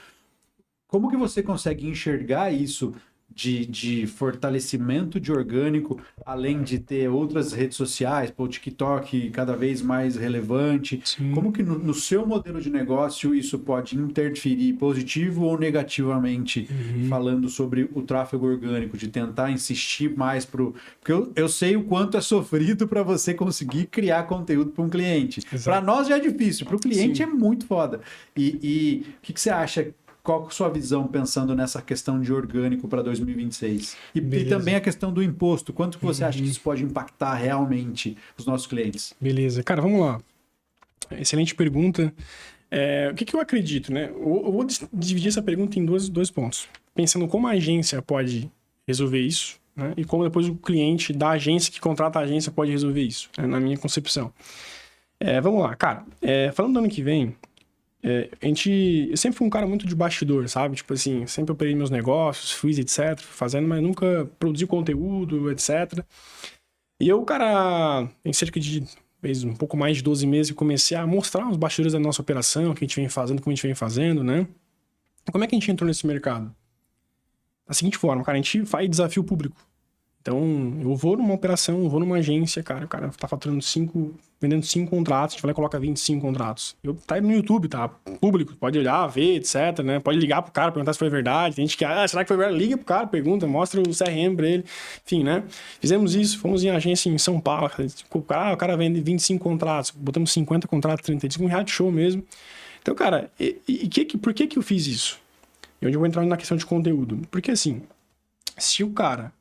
Como que você consegue enxergar isso de fortalecimento de orgânico, além de ter outras redes sociais, o TikTok cada vez mais relevante? Sim. Como que no seu modelo de negócio isso pode interferir positivo ou negativamente, falando sobre o tráfego orgânico, de tentar insistir mais porque eu sei o quanto é sofrido para você conseguir criar conteúdo para um cliente. Para nós já é difícil, para o cliente Sim. é muito foda. E o que você acha? Qual a sua visão pensando nessa questão de orgânico para 2026? E também a questão do imposto. Quanto que você acha que isso pode impactar realmente os nossos clientes? Beleza. Cara, vamos lá. Excelente pergunta. O que eu acredito, né? Eu vou dividir essa pergunta em dois pontos. Pensando como a agência pode resolver isso, né? E como depois o cliente da agência que contrata a agência pode resolver isso, né? Na minha concepção. Vamos lá. Cara, falando do ano que vem... eu sempre fui um cara muito de bastidor, sabe? Tipo assim, sempre operei meus negócios, fiz, etc, fazendo, mas nunca produzi conteúdo, etc. E eu, cara, em cerca de um pouco mais de 12 meses, eu comecei a mostrar os bastidores da nossa operação, o que a gente vem fazendo, como a gente vem fazendo, né? Como é que a gente entrou nesse mercado? Da seguinte forma, cara, a gente faz desafio público. Então, eu vou numa operação, eu vou numa agência, cara, o cara tá faturando vendendo 5 contratos, a gente vai lá e coloca 25 contratos. Tá aí no YouTube, tá público, pode olhar, ver, etc, né? Pode ligar pro cara, perguntar se foi verdade. Tem gente que, será que foi verdade? Liga pro cara, pergunta, mostra o CRM pra ele. Enfim, né? Fizemos isso, fomos em agência em São Paulo, o cara vende 25 contratos, botamos 50 contratos, 35, um reality show mesmo. Então, cara, por que eu fiz isso? E onde eu vou entrar na questão de conteúdo. Porque, assim, se o cara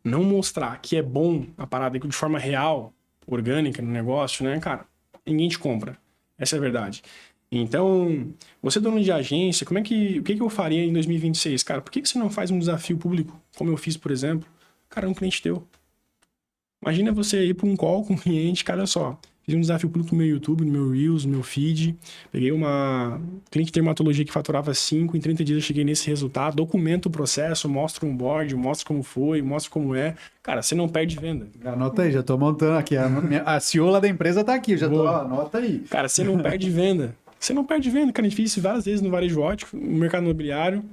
não mostrar que é bom a parada de forma real, orgânica no negócio, né, cara, ninguém te compra. Essa é a verdade. Então, você dono de agência, o que eu faria em 2026? Cara, por que você não faz um desafio público, como eu fiz, por exemplo? Cara, um cliente teu. Imagina você ir para um call com um cliente, cara, olha só, fiz um desafio público no meu YouTube, no meu Reels, no meu feed, peguei uma cliente de dermatologia que faturava 5, em 30 dias eu cheguei nesse resultado, documento o processo, mostro um board, mostro como foi, mostro como é. Cara, você não perde venda. Anota aí, já tô montando aqui. A CEO lá da empresa tá aqui, anota aí. Cara, você não perde venda. Você não perde venda, cara, a gente fez isso várias vezes no varejo ótico, no mercado imobiliário.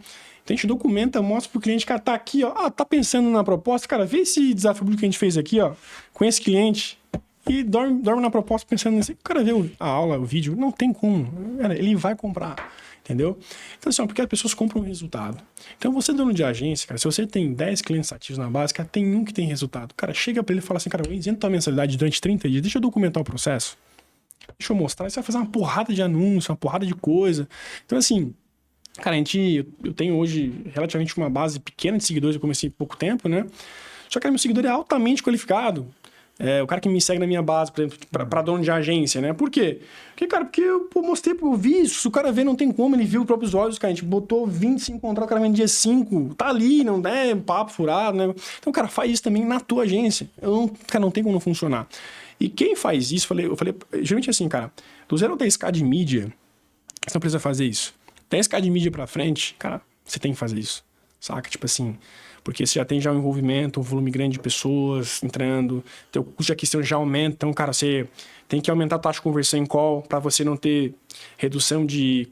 Então a gente documenta, mostra pro cliente, cara, tá aqui, ó, tá pensando na proposta, cara, vê esse desafio público que a gente fez aqui, ó, com esse cliente e dorme na proposta pensando nisso. O cara vê a aula, o vídeo, não tem como, ele vai comprar, entendeu? Então assim, ó, porque as pessoas compram o resultado. Então você dono de agência, cara, se você tem 10 clientes ativos na base, cara, tem um que tem resultado. Cara, chega pra ele e fala assim, cara, eu isento tua mensalidade durante 30 dias, deixa eu documentar o processo, deixa eu mostrar, você vai fazer uma porrada de anúncio, uma porrada de coisa. Então assim, Cara, eu tenho hoje relativamente uma base pequena de seguidores, eu comecei há pouco tempo, né? Só que meu seguidor é altamente qualificado. O cara que me segue na minha base, por exemplo, pra dono de agência, né? Por quê? Porque eu mostrei, eu vi isso. Se o cara ver, não tem como, ele viu os próprios olhos, cara. A gente botou 25 contratos, o cara vendia 5. Tá ali, não é papo furado, né? Então, cara, faz isso também na tua agência. Cara, não tem como não funcionar. E quem faz isso, eu falei, geralmente assim, cara, do 0 ao 10K de mídia, você não precisa fazer isso. 10K de mídia pra frente, cara, você tem que fazer isso. Saca? Tipo assim, porque você já tem um envolvimento, um volume grande de pessoas entrando, teu custo de aquisição já aumenta. Então, cara, você tem que aumentar a taxa de conversão em call para você não ter redução de...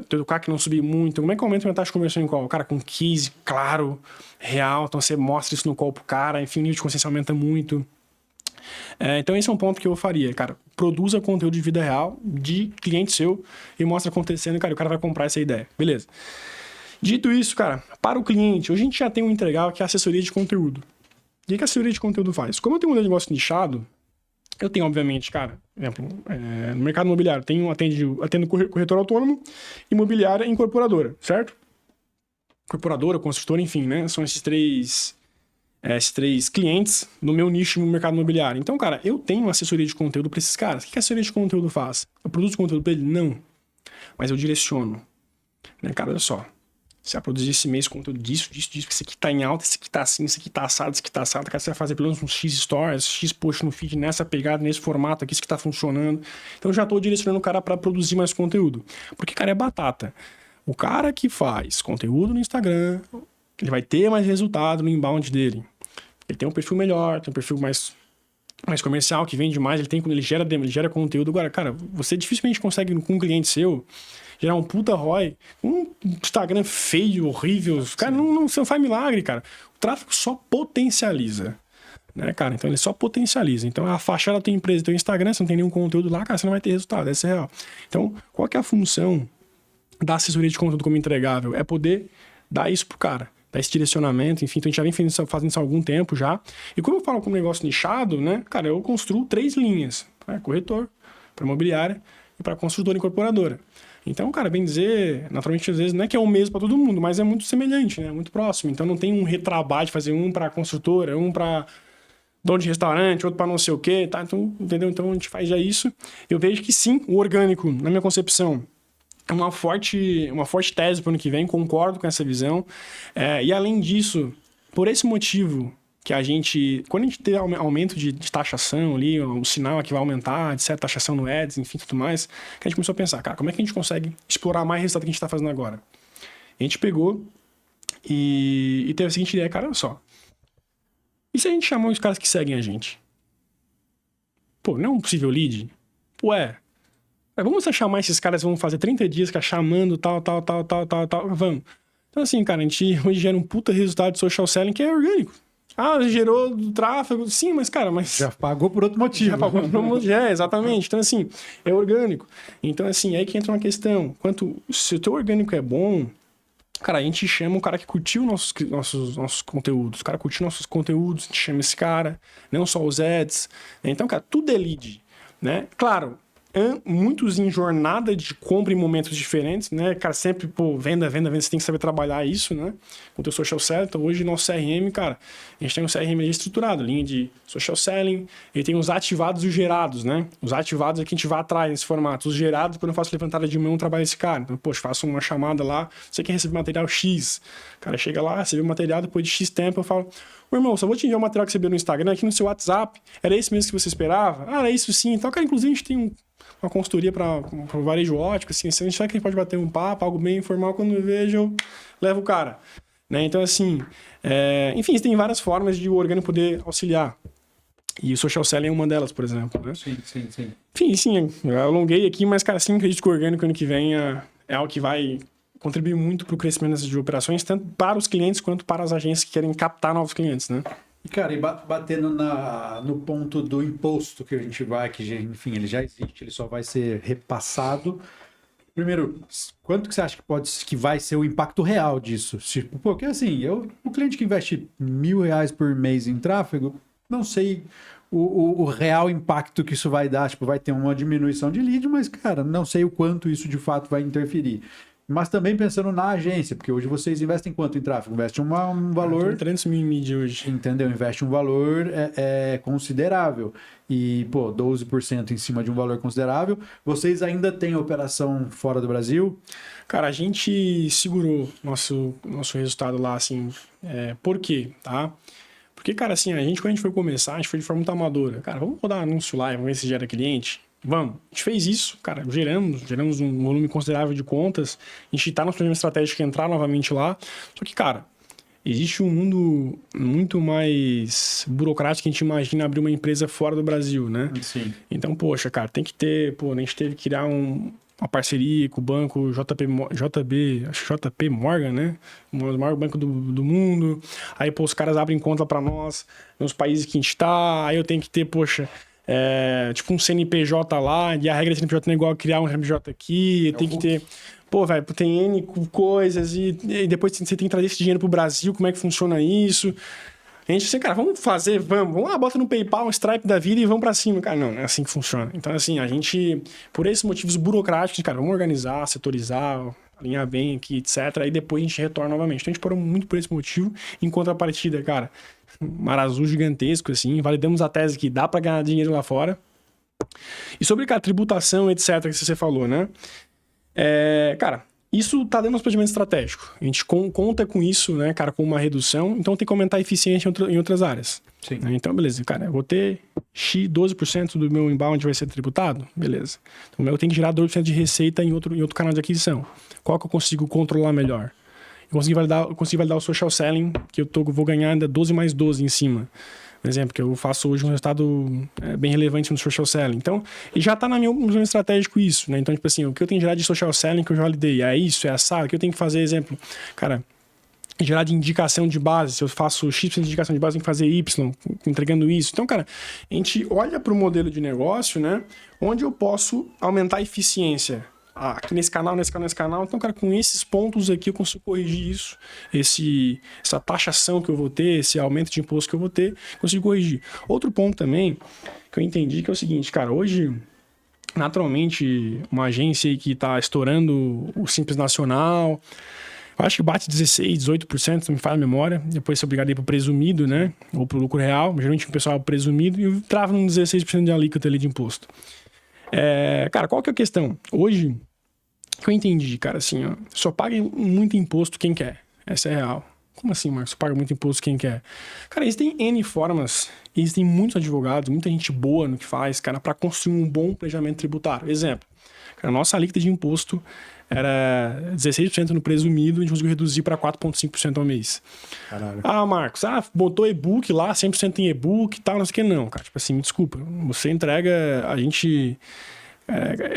teu CAC não subir muito. Como é que aumenta a taxa de conversão em call? Cara, com case, claro, real. Então, você mostra isso no call pro cara. Enfim, o nível de consciência aumenta muito. Então esse é um ponto que eu faria, cara. Produza conteúdo de vida real, de cliente seu, e mostra acontecendo, cara, o cara vai comprar essa ideia. Beleza. Dito isso, cara, para o cliente, hoje a gente já tem um entregável que é a assessoria de conteúdo. O que a assessoria de conteúdo faz? Como eu tenho um negócio nichado, eu tenho, obviamente, cara, por exemplo, no mercado imobiliário, atendo corretor autônomo, imobiliária e incorporadora, certo? Incorporadora, construtora, enfim, né? São esses três clientes no meu nicho no mercado imobiliário. Então, cara, eu tenho assessoria de conteúdo para esses caras. O que a assessoria de conteúdo faz? Eu produzo conteúdo para ele? Não. Mas eu direciono. Né, cara, olha só. Você vai produzir esse mês conteúdo disso, esse aqui tá em alta, esse aqui tá assim, esse aqui tá assado, esse aqui tá assado. Cara, você vai fazer pelo menos uns X stories, X post no feed, nessa pegada, nesse formato aqui, isso que tá funcionando. Então, eu já tô direcionando o cara para produzir mais conteúdo. Porque, cara, é batata. O cara que faz conteúdo no Instagram, ele vai ter mais resultado no inbound dele. Ele tem um perfil melhor, tem um perfil mais comercial, que vende mais, ele gera conteúdo. Agora, cara, você dificilmente consegue, com um cliente seu, gerar um puta ROI, um Instagram feio, horrível. Cara, não faz milagre, cara. O tráfego só potencializa. Né, cara? Então ele só potencializa. Então a fachada da tua empresa, teu Instagram, você não tem nenhum conteúdo lá, cara, você não vai ter resultado. Essa é real. Então, qual que é a função da assessoria de conteúdo como entregável? É poder dar isso pro cara. Dar esse direcionamento, enfim, então a gente já vem fazendo isso há algum tempo já. E como eu falo com um negócio nichado, né, cara, eu construo 3 linhas, né, corretor, para imobiliária e para construtora e incorporadora. Então, cara, bem dizer, naturalmente às vezes não é que é o mesmo para todo mundo, mas é muito semelhante, né, muito próximo. Então não tem um retrabalho de fazer um para construtora, um para dono de restaurante, outro para não sei o quê, tá? Então, entendeu? Então a gente faz já isso. Eu vejo que sim, o orgânico, na minha concepção, é uma forte tese para o ano que vem, concordo com essa visão. E além disso, por esse motivo que quando a gente ter aumento de taxação ali, o sinal que vai aumentar, de certa taxação no Ads, enfim, tudo mais, que a gente começou a pensar, cara, como é que a gente consegue explorar mais resultado que a gente está fazendo agora? A gente pegou e teve a seguinte ideia, cara, olha só. E se a gente chamar os caras que seguem a gente? Pô, não é um possível lead? Pô, vamos chamar esses caras, vamos fazer 30 dias, cara, chamando tal, vamos. Então, assim, cara, a gente hoje gera um puta resultado de social selling que é orgânico. Gerou tráfego, sim, mas, cara, já pagou por outro motivo. Já pagou por outro motivo, exatamente. Então, assim, é orgânico. Então, assim, aí que entra uma questão. Se o teu orgânico é bom, cara, a gente chama o cara que curtiu nossos conteúdos. O cara curtiu nossos conteúdos, a gente chama esse cara, não só os ads. Então, cara, tudo é lead, né? Claro, muitos em jornada de compra em momentos diferentes, né? Cara, sempre, venda, você tem que saber trabalhar isso, né? Com o teu social selling. Então, hoje, nosso CRM, cara, a gente tem um CRM estruturado, linha de social selling, e tem os ativados e os gerados, né? Os ativados é que a gente vai atrás nesse formato. Os gerados, quando eu faço levantada de mão, eu trabalho esse cara. Então, faço uma chamada lá, você quer receber material X. O cara chega lá, recebe o material, depois de X tempo, eu falo, ô irmão, só vou te enviar o material que você viu no Instagram, aqui no seu WhatsApp. Era esse mesmo que você esperava? Era isso sim. Então, cara, inclusive a gente tem uma consultoria para o varejo ótico, assim, a gente sabe que a gente pode bater um papo, algo bem informal, quando eu vejo, eu levo o cara. Né? Então, assim, enfim, tem várias formas de o orgânico poder auxiliar. E o social selling é uma delas, por exemplo. Né? Sim. Enfim, sim, eu alonguei aqui, mas, cara, sim, acredito que o orgânico ano que vem é algo que vai contribuir muito para o crescimento dessas operações, tanto para os clientes quanto para as agências que querem captar novos clientes, né? E, cara, batendo no ponto do imposto que a gente enfim, ele já existe, ele só vai ser repassado. Primeiro, quanto que você acha que vai ser o impacto real disso? Tipo, porque assim, o cliente que investe R$1.000 por mês em tráfego, não sei o real impacto que isso vai dar. Tipo, vai ter uma diminuição de lead, mas, cara, não sei o quanto isso de fato vai interferir. Mas também pensando na agência, porque hoje vocês investem quanto em tráfego? Investem um valor... 300 mil em mídia hoje. Entendeu? Investe um valor considerável. E, 12% em cima de um valor considerável. Vocês ainda têm operação fora do Brasil? Cara, a gente segurou nosso resultado lá, assim, por quê, tá? Porque, cara, assim, quando a gente foi começar, a gente foi de forma muito amadora. Cara, vamos rodar anúncio lá e vamos ver se gera cliente? Vamos. A gente fez isso, cara, geramos um volume considerável de contas. A gente tá no planejamento estratégico entrar novamente lá. Só que, cara, existe um mundo muito mais burocrático que a gente imagina abrir uma empresa fora do Brasil, né? Sim. Então, poxa, cara, tem que ter... a gente teve que criar uma parceria com o banco JP Morgan, né? O maior banco do mundo. Aí, os caras abrem conta para nós nos países que a gente tá. Aí eu tenho que ter, tipo um CNPJ lá, e a regra de CNPJ não é igual a criar um CNPJ aqui. Tem que ter... tem N coisas e depois você tem que trazer esse dinheiro pro Brasil, como é que funciona isso? A gente cara, vamos lá, bota no PayPal, um Stripe da vida e vamos pra cima. Cara, não é assim que funciona. Então, assim, a gente, por esses motivos burocráticos, cara, vamos organizar, setorizar, alinhar bem aqui, etc. Aí depois a gente retorna novamente. Então, a gente parou muito por esse motivo. Em contrapartida, cara, mar azul gigantesco, assim, validamos a tese que dá pra ganhar dinheiro lá fora. E sobre, cara, tributação, etc., que você falou, né? Cara, isso tá dentro do nosso planejamento estratégico. A gente conta com isso, né, cara, com uma redução. Então tem que aumentar a eficiência em outras áreas. Sim. Então, beleza, cara, eu vou ter 12% do meu inbound vai ser tributado? Beleza. Então eu tenho que gerar 12% de receita em outro canal de aquisição. Qual que eu consigo controlar melhor? Eu consigo validar o social selling, que vou ganhar ainda 12 mais 12 em cima. Por exemplo, que eu faço hoje um resultado bem relevante no social selling. Então, e já está no meu plano estratégico isso, né? Então, tipo assim, o que eu tenho que gerar de social selling que eu já validei, é isso, é assado, o que eu tenho que fazer, exemplo, cara, gerar de indicação de base, se eu faço X de indicação de base, eu tenho que fazer Y, entregando isso. Então, cara, a gente olha para o modelo de negócio, né? Onde eu posso aumentar a eficiência. Aqui nesse canal. Então, cara, com esses pontos aqui eu consigo corrigir isso. Essa taxação que eu vou ter, esse aumento de imposto que eu vou ter, consigo corrigir. Outro ponto também que eu entendi que é o seguinte, cara, hoje, naturalmente, uma agência aí que está estourando o Simples Nacional, eu acho que bate 16%, 18%, se não me falha a memória. Depois você é obrigado a ir para o presumido, né? Ou para o lucro real. Geralmente o pessoal é presumido e eu trava num 16% de alíquota ali de imposto. Cara, qual que é a questão? Hoje, que eu entendi, cara, assim, ó, só paga muito imposto quem quer. Essa é real. Como assim, Marcos? Só paga muito imposto quem quer? Cara, existem N formas, existem muitos advogados, muita gente boa no que faz, cara, para construir um bom planejamento tributário. Exemplo, cara, a nossa alíquota de imposto era 16% no presumido, a gente conseguiu reduzir para 4,5% ao mês. Caralho. Marcos, botou e-book lá, 100% em e-book e tal, não sei o que não, cara. Tipo assim, me desculpa, você entrega, a gente...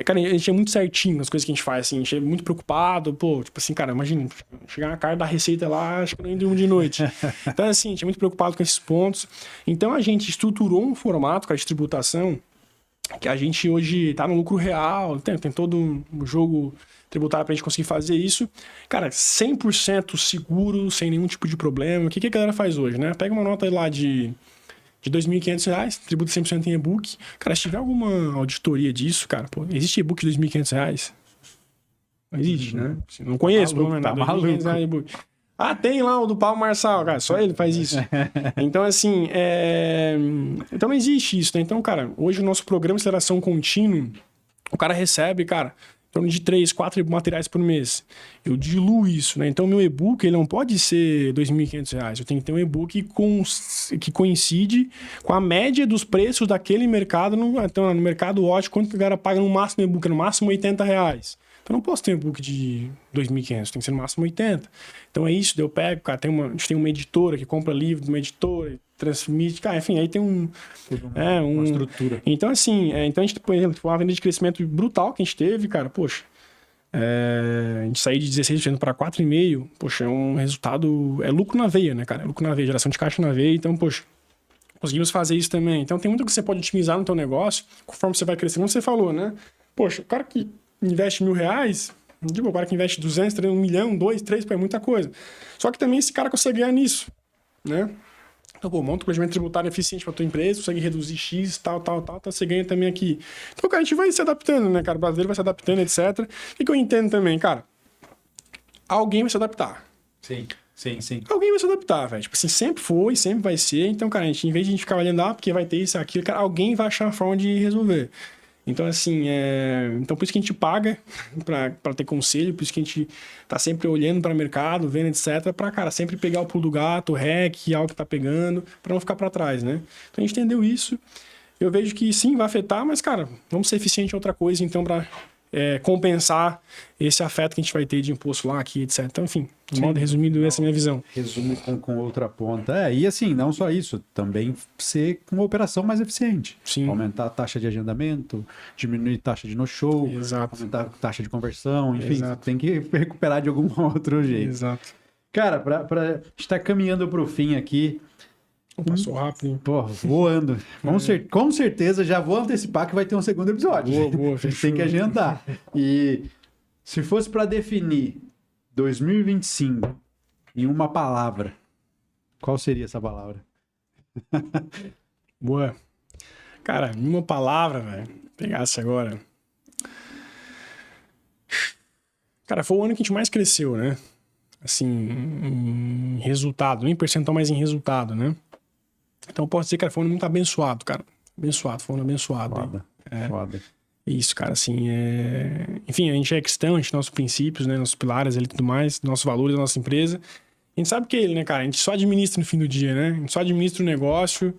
cara, a gente é muito certinho nas coisas que a gente faz, assim, a gente é muito preocupado, tipo assim, cara, imagina, chegar na carta da receita lá, acho que não durmo de noite. Então, assim, a gente é muito preocupado com esses pontos. Então, a gente estruturou um formato, cara, de tributação, que a gente hoje tá no lucro real, tem todo um jogo tributário pra gente conseguir fazer isso. Cara, 100% seguro, sem nenhum tipo de problema. O que a galera faz hoje, né? Pega uma nota lá de R$ 2.500, tributa 100% em e-book. Cara, se tiver alguma auditoria disso, cara, existe e-book de R$ 2.500? Não existe, né? Não conheço, maluco, tá maluco. E-book. Tem lá o do Paulo Marçal, cara, só ele faz isso. Então, assim, então não existe isso, né? Então, cara, hoje o nosso programa de aceleração contínua, o cara recebe, cara, em torno de 3, 4 materiais por mês. Eu diluo isso, né? Então, meu e-book, ele não pode ser R$ 2.500. Eu tenho que ter um e-book que coincide com a média dos preços daquele mercado. Então, no mercado ótimo, quanto que a galera paga no máximo e-book? No máximo R$ 80. Então, eu não posso ter um e-book de 2.500, tem que ser no máximo 80. Então, é isso, eu pego, cara, a gente tem uma editora que compra livro de uma editora, transmite, cara, enfim, aí tem uma estrutura. Então, assim, então a gente, por exemplo, uma venda de crescimento brutal que a gente teve, cara, poxa, a gente sair de 16% para 4,5%, poxa, é um resultado, é lucro na veia, né, cara? É lucro na veia, geração de caixa na veia, então, poxa, conseguimos fazer isso também. Então, tem muito que você pode otimizar no teu negócio, conforme você vai crescendo, como você falou, né? Poxa, o cara que investe R$1.000, o cara que investe 200, 300, 1 milhão, 2, 3, é muita coisa. Só que também esse cara consegue ganhar nisso, né? Então, monta um planejamento tributário eficiente para tua empresa, consegue reduzir X, tal, você ganha também aqui. Então, cara, a gente vai se adaptando, né, cara? O brasileiro vai se adaptando, etc. O que eu entendo também, cara? alguém vai se adaptar. Sim. Alguém vai se adaptar, velho. Tipo assim, sempre foi, sempre vai ser. Então, cara, em vez de a gente ficar olhando, porque vai ter isso, aquilo, cara, alguém vai achar a forma de resolver. Então, assim, então por isso que a gente paga pra ter conselho, por isso que a gente tá sempre olhando para o mercado, vendo, etc, pra, cara, sempre pegar o pulo do gato, o REC, algo que tá pegando, pra não ficar pra trás, né? Então, a gente entendeu isso. Eu vejo que sim, vai afetar, mas, cara, vamos ser eficientes em outra coisa, então, pra compensar esse afeto que a gente vai ter de imposto lá, aqui, etc. Então, enfim, de modo resumido, essa é a minha visão. Resumo com outra ponta. E assim, não só isso, também ser uma operação mais eficiente. Sim. Aumentar a taxa de agendamento, diminuir a taxa de no-show, aumentar a taxa de conversão, enfim, tem que recuperar de algum outro jeito. Exato. Cara, pra estar caminhando pro fim aqui, passou rápido, hein? Pô, voando. Com certeza, já vou antecipar que vai ter um segundo episódio. Boa, a gente tem que agendar. E se fosse para definir 2025 em uma palavra, qual seria essa palavra? Boa. Cara, em uma palavra, velho, pegasse agora. Cara, foi o ano que a gente mais cresceu, né? Assim, em resultado, não em percentual, mas em resultado, né? Então, eu posso dizer, cara, foi um ano muito abençoado, cara. Foi um ano abençoado. Foda. Isso, cara, assim, Enfim, a gente é cristão, a gente tem nossos princípios, né? Nossos pilares ali e tudo mais, nossos valores da nossa empresa. A gente sabe que ele, né, cara? A gente só administra no fim do dia, né? A gente só administra o negócio,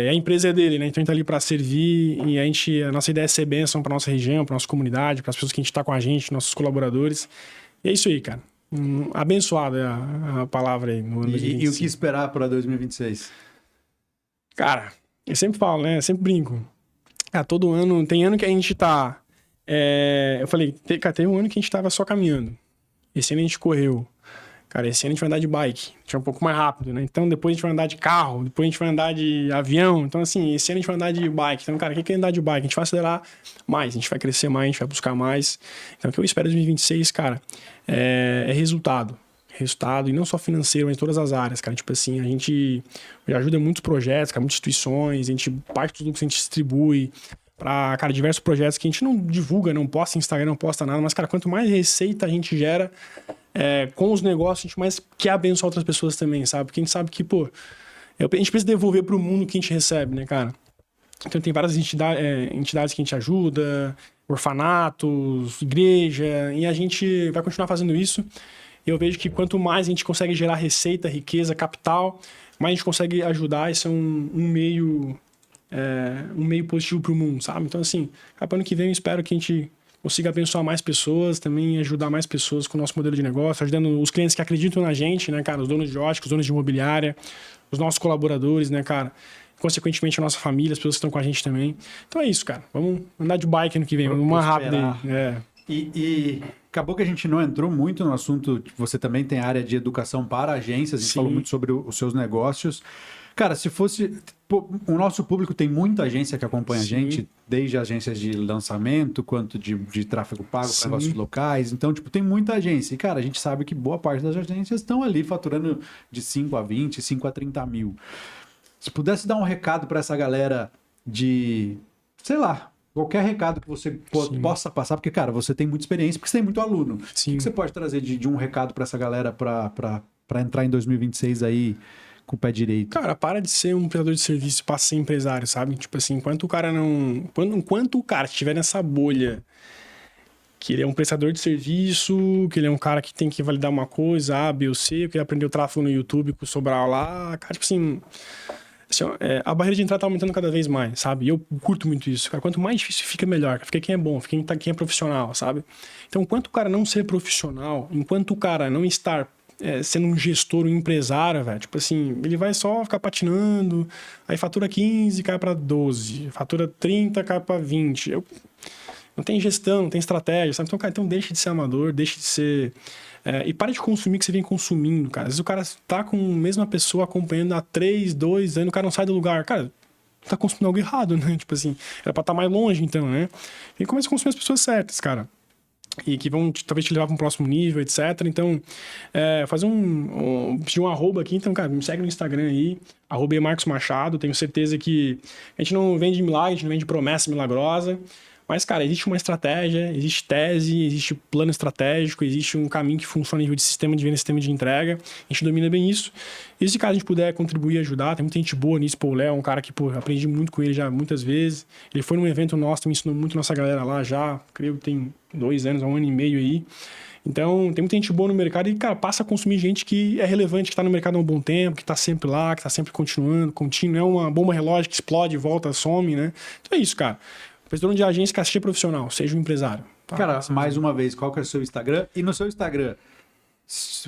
a empresa é dele, né? Então, a gente tá ali pra servir e a nossa ideia é ser bênção pra nossa região, pra nossa comunidade, pras pessoas que a gente tá com a gente, nossos colaboradores. E é isso aí, cara. Abençoado é a palavra aí no ano 2025. E o que esperar para 2026? Cara, eu sempre falo, né? Eu sempre brinco. Todo ano... Tem ano que a gente tá... eu falei, teve um ano que a gente tava só caminhando. Esse ano a gente correu. Cara, esse ano a gente vai andar de bike. A gente é um pouco mais rápido, né? Então, depois a gente vai andar de carro. Depois a gente vai andar de avião. Então, assim, esse ano a gente vai andar de bike. Então, cara, o que é andar de bike? A gente vai acelerar mais. A gente vai crescer mais. A gente vai buscar mais. Então, o que eu espero em 2026, cara, é resultado. Resultado, e não só financeiro, mas em todas as áreas, cara. Tipo assim, a gente ajuda muitos projetos, cara, muitas instituições, a gente parte dos lucros, a gente distribui para, cara, diversos projetos que a gente não divulga, não posta no Instagram, não posta nada, mas, cara, quanto mais receita a gente gera com os negócios, a gente mais quer abençoar outras pessoas também, sabe? Porque a gente sabe que, pô, a gente precisa devolver pro mundo o que a gente recebe, né, cara? Então tem várias entidades que a gente ajuda, orfanatos, igreja, e a gente vai continuar fazendo isso. Eu vejo que quanto mais a gente consegue gerar receita, riqueza, capital, mais a gente consegue ajudar. Isso é um meio positivo para o mundo, sabe? Então, assim, para o ano que vem eu espero que a gente consiga abençoar mais pessoas, também ajudar mais pessoas com o nosso modelo de negócio, ajudando os clientes que acreditam na gente, né, cara? Os donos de ótica, os donos de imobiliária, os nossos colaboradores, né, cara? Consequentemente, a nossa família, as pessoas que estão com a gente também. Então é isso, cara. Vamos andar de bike ano que vem, uma rápida aí. E acabou que a gente não entrou muito no assunto. Você também tem área de educação para agências, a gente falou muito sobre os seus negócios. Cara, se fosse... O nosso público tem muita agência que acompanha a gente, desde agências de lançamento, quanto de tráfego pago para negócios locais. Então, tipo, tem muita agência. E, cara, a gente sabe que boa parte das agências estão ali faturando de 5 a 20, 5 a 30 mil. Se pudesse dar um recado para essa galera de... Sei lá... Qualquer recado que você possa passar, porque, cara, você tem muita experiência, porque você tem muito aluno. O que você pode trazer de um recado para essa galera para entrar em 2026 aí com o pé direito? Cara, para de ser um prestador de serviço e passa a ser empresário, sabe? Tipo assim, enquanto o cara estiver nessa bolha, que ele é um prestador de serviço, que ele é um cara que tem que validar uma coisa, A, B ou C, que ele aprendeu tráfego no YouTube com o Sobral lá, cara, tipo assim... a barreira de entrada tá aumentando cada vez mais, sabe? E eu curto muito isso, cara. Quanto mais difícil fica, melhor. Fica quem é bom, fica quem é profissional, sabe? Então, enquanto o cara não ser profissional, enquanto o cara não estar sendo um gestor, um empresário, velho, tipo assim, ele vai só ficar patinando, aí fatura 15, cai pra 12, fatura 30, cai pra 20. Não tem gestão, não tem estratégia, sabe? Então, cara, deixa de ser amador, deixa de ser... e para de consumir o que você vem consumindo, cara. Às vezes o cara tá com a mesma pessoa acompanhando há 3, 2 anos, o cara não sai do lugar. Cara, tá consumindo algo errado, né? Tipo assim, era pra estar mais longe, então, né? E começa a consumir as pessoas certas, cara. E que vão talvez te levar para um próximo nível, etc. Então, fazer pedir um arroba aqui. Então, cara, me segue no Instagram aí, @Marcos Machado. Tenho certeza que a gente não vende milagre, a gente não vende promessa milagrosa. Mas, cara, existe uma estratégia, existe tese, existe plano estratégico, existe um caminho que funciona a nível de sistema de venda e sistema de entrega. A gente domina bem isso. E se, cara, a gente puder contribuir e ajudar, tem muita gente boa nisso. Pô, o Léo é um cara que, pô, eu aprendi muito com ele já muitas vezes. Ele foi num evento nosso, me ensinou muito nossa galera lá já, creio que tem 2 anos, 1 ano e meio aí. Então, tem muita gente boa no mercado e, cara, passa a consumir gente que é relevante, que tá no mercado há um bom tempo, que tá sempre lá, que tá sempre continuando, contínuo. Não é uma bomba relógio que explode, volta, some, né? Então é isso, cara. Dono de agência, que seja profissional, seja um empresário. Tá? Cara, mais uma vez, qual que é o seu Instagram? E no seu Instagram,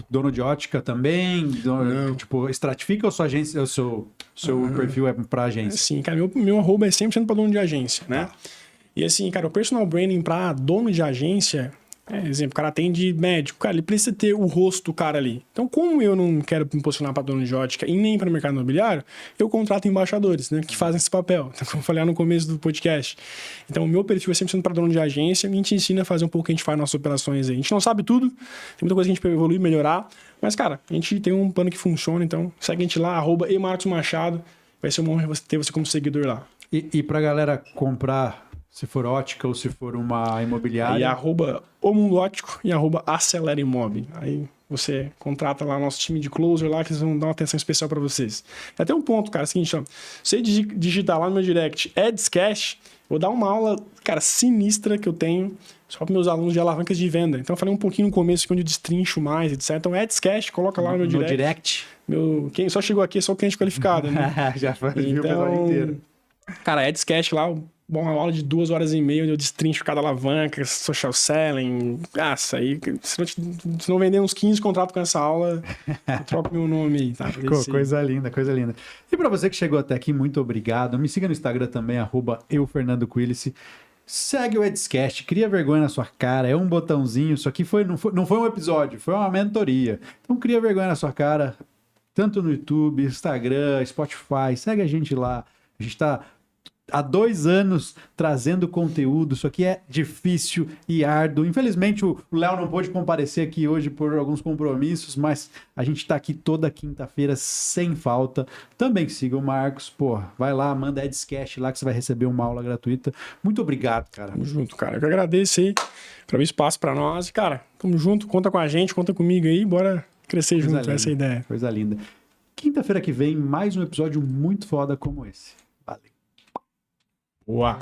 dono de ótica também? Tipo, estratifica ou sua agência, o seu perfil é pra agência? Sim, cara, meu arroba é 100% pra dono de agência, né? Tá. E assim, cara, o personal branding pra dono de agência... exemplo, o cara atende médico, cara, ele precisa ter o rosto do cara ali. Então, como eu não quero me posicionar para dono de ótica e nem para o mercado imobiliário, eu contrato embaixadores, né, que fazem esse papel, como eu falei lá no começo do podcast. Então, o meu perfil é 100% para dono de agência, a gente ensina a fazer um pouco o que a gente faz nas nossas operações aí. A gente não sabe tudo, tem muita coisa que a gente pode evoluir, melhorar, mas, cara, a gente tem um plano que funciona, então segue a gente lá, @emarcosmachado, vai ser uma honra ter você como seguidor lá. E pra galera comprar... Se for ótica ou se for uma imobiliária. E @omundótico e @aceleraimob. Aí você contrata lá nosso time de closer lá, que eles vão dar uma atenção especial para vocês. É até um ponto, cara, seguinte, ó. Você digitar lá no meu direct Adscash, vou dar uma aula, cara, sinistra que eu tenho só para meus alunos de alavancas de venda. Então eu falei um pouquinho no começo, onde eu destrincho mais, etc. Então Adscash, coloca lá no meu direct. Quem só chegou aqui é só o cliente qualificado, né? Já viu o pessoal inteiro. Cara, Adscash lá, uma aula de 2 horas e meia, onde eu destrincho cada alavanca, social selling. Nossa, aí, se não vender uns 15 contratos com essa aula, eu troco meu nome aí, tá? Coisa linda, coisa linda. E para você que chegou até aqui, muito obrigado. Me siga no Instagram também, @eufernandoquilice. Segue o Adscast, cria vergonha na sua cara, é um botãozinho, isso aqui não foi um episódio, foi uma mentoria. Então cria vergonha na sua cara, tanto no YouTube, Instagram, Spotify, segue a gente lá. A gente tá há 2 anos trazendo conteúdo, isso aqui é difícil e árduo. Infelizmente o Léo não pôde comparecer aqui hoje por alguns compromissos, mas a gente tá aqui toda quinta-feira sem falta. Também siga o Marcos, pô, vai lá, manda Adscast lá que você vai receber uma aula gratuita. Muito obrigado, cara. Tamo junto, cara. Eu que agradeço aí pelo espaço pra nós. E, cara, tamo junto, conta com a gente, conta comigo aí, bora crescer coisa junto, linda, essa é a ideia. Coisa linda. Quinta-feira que vem, mais um episódio muito foda como esse. Valeu. Boa!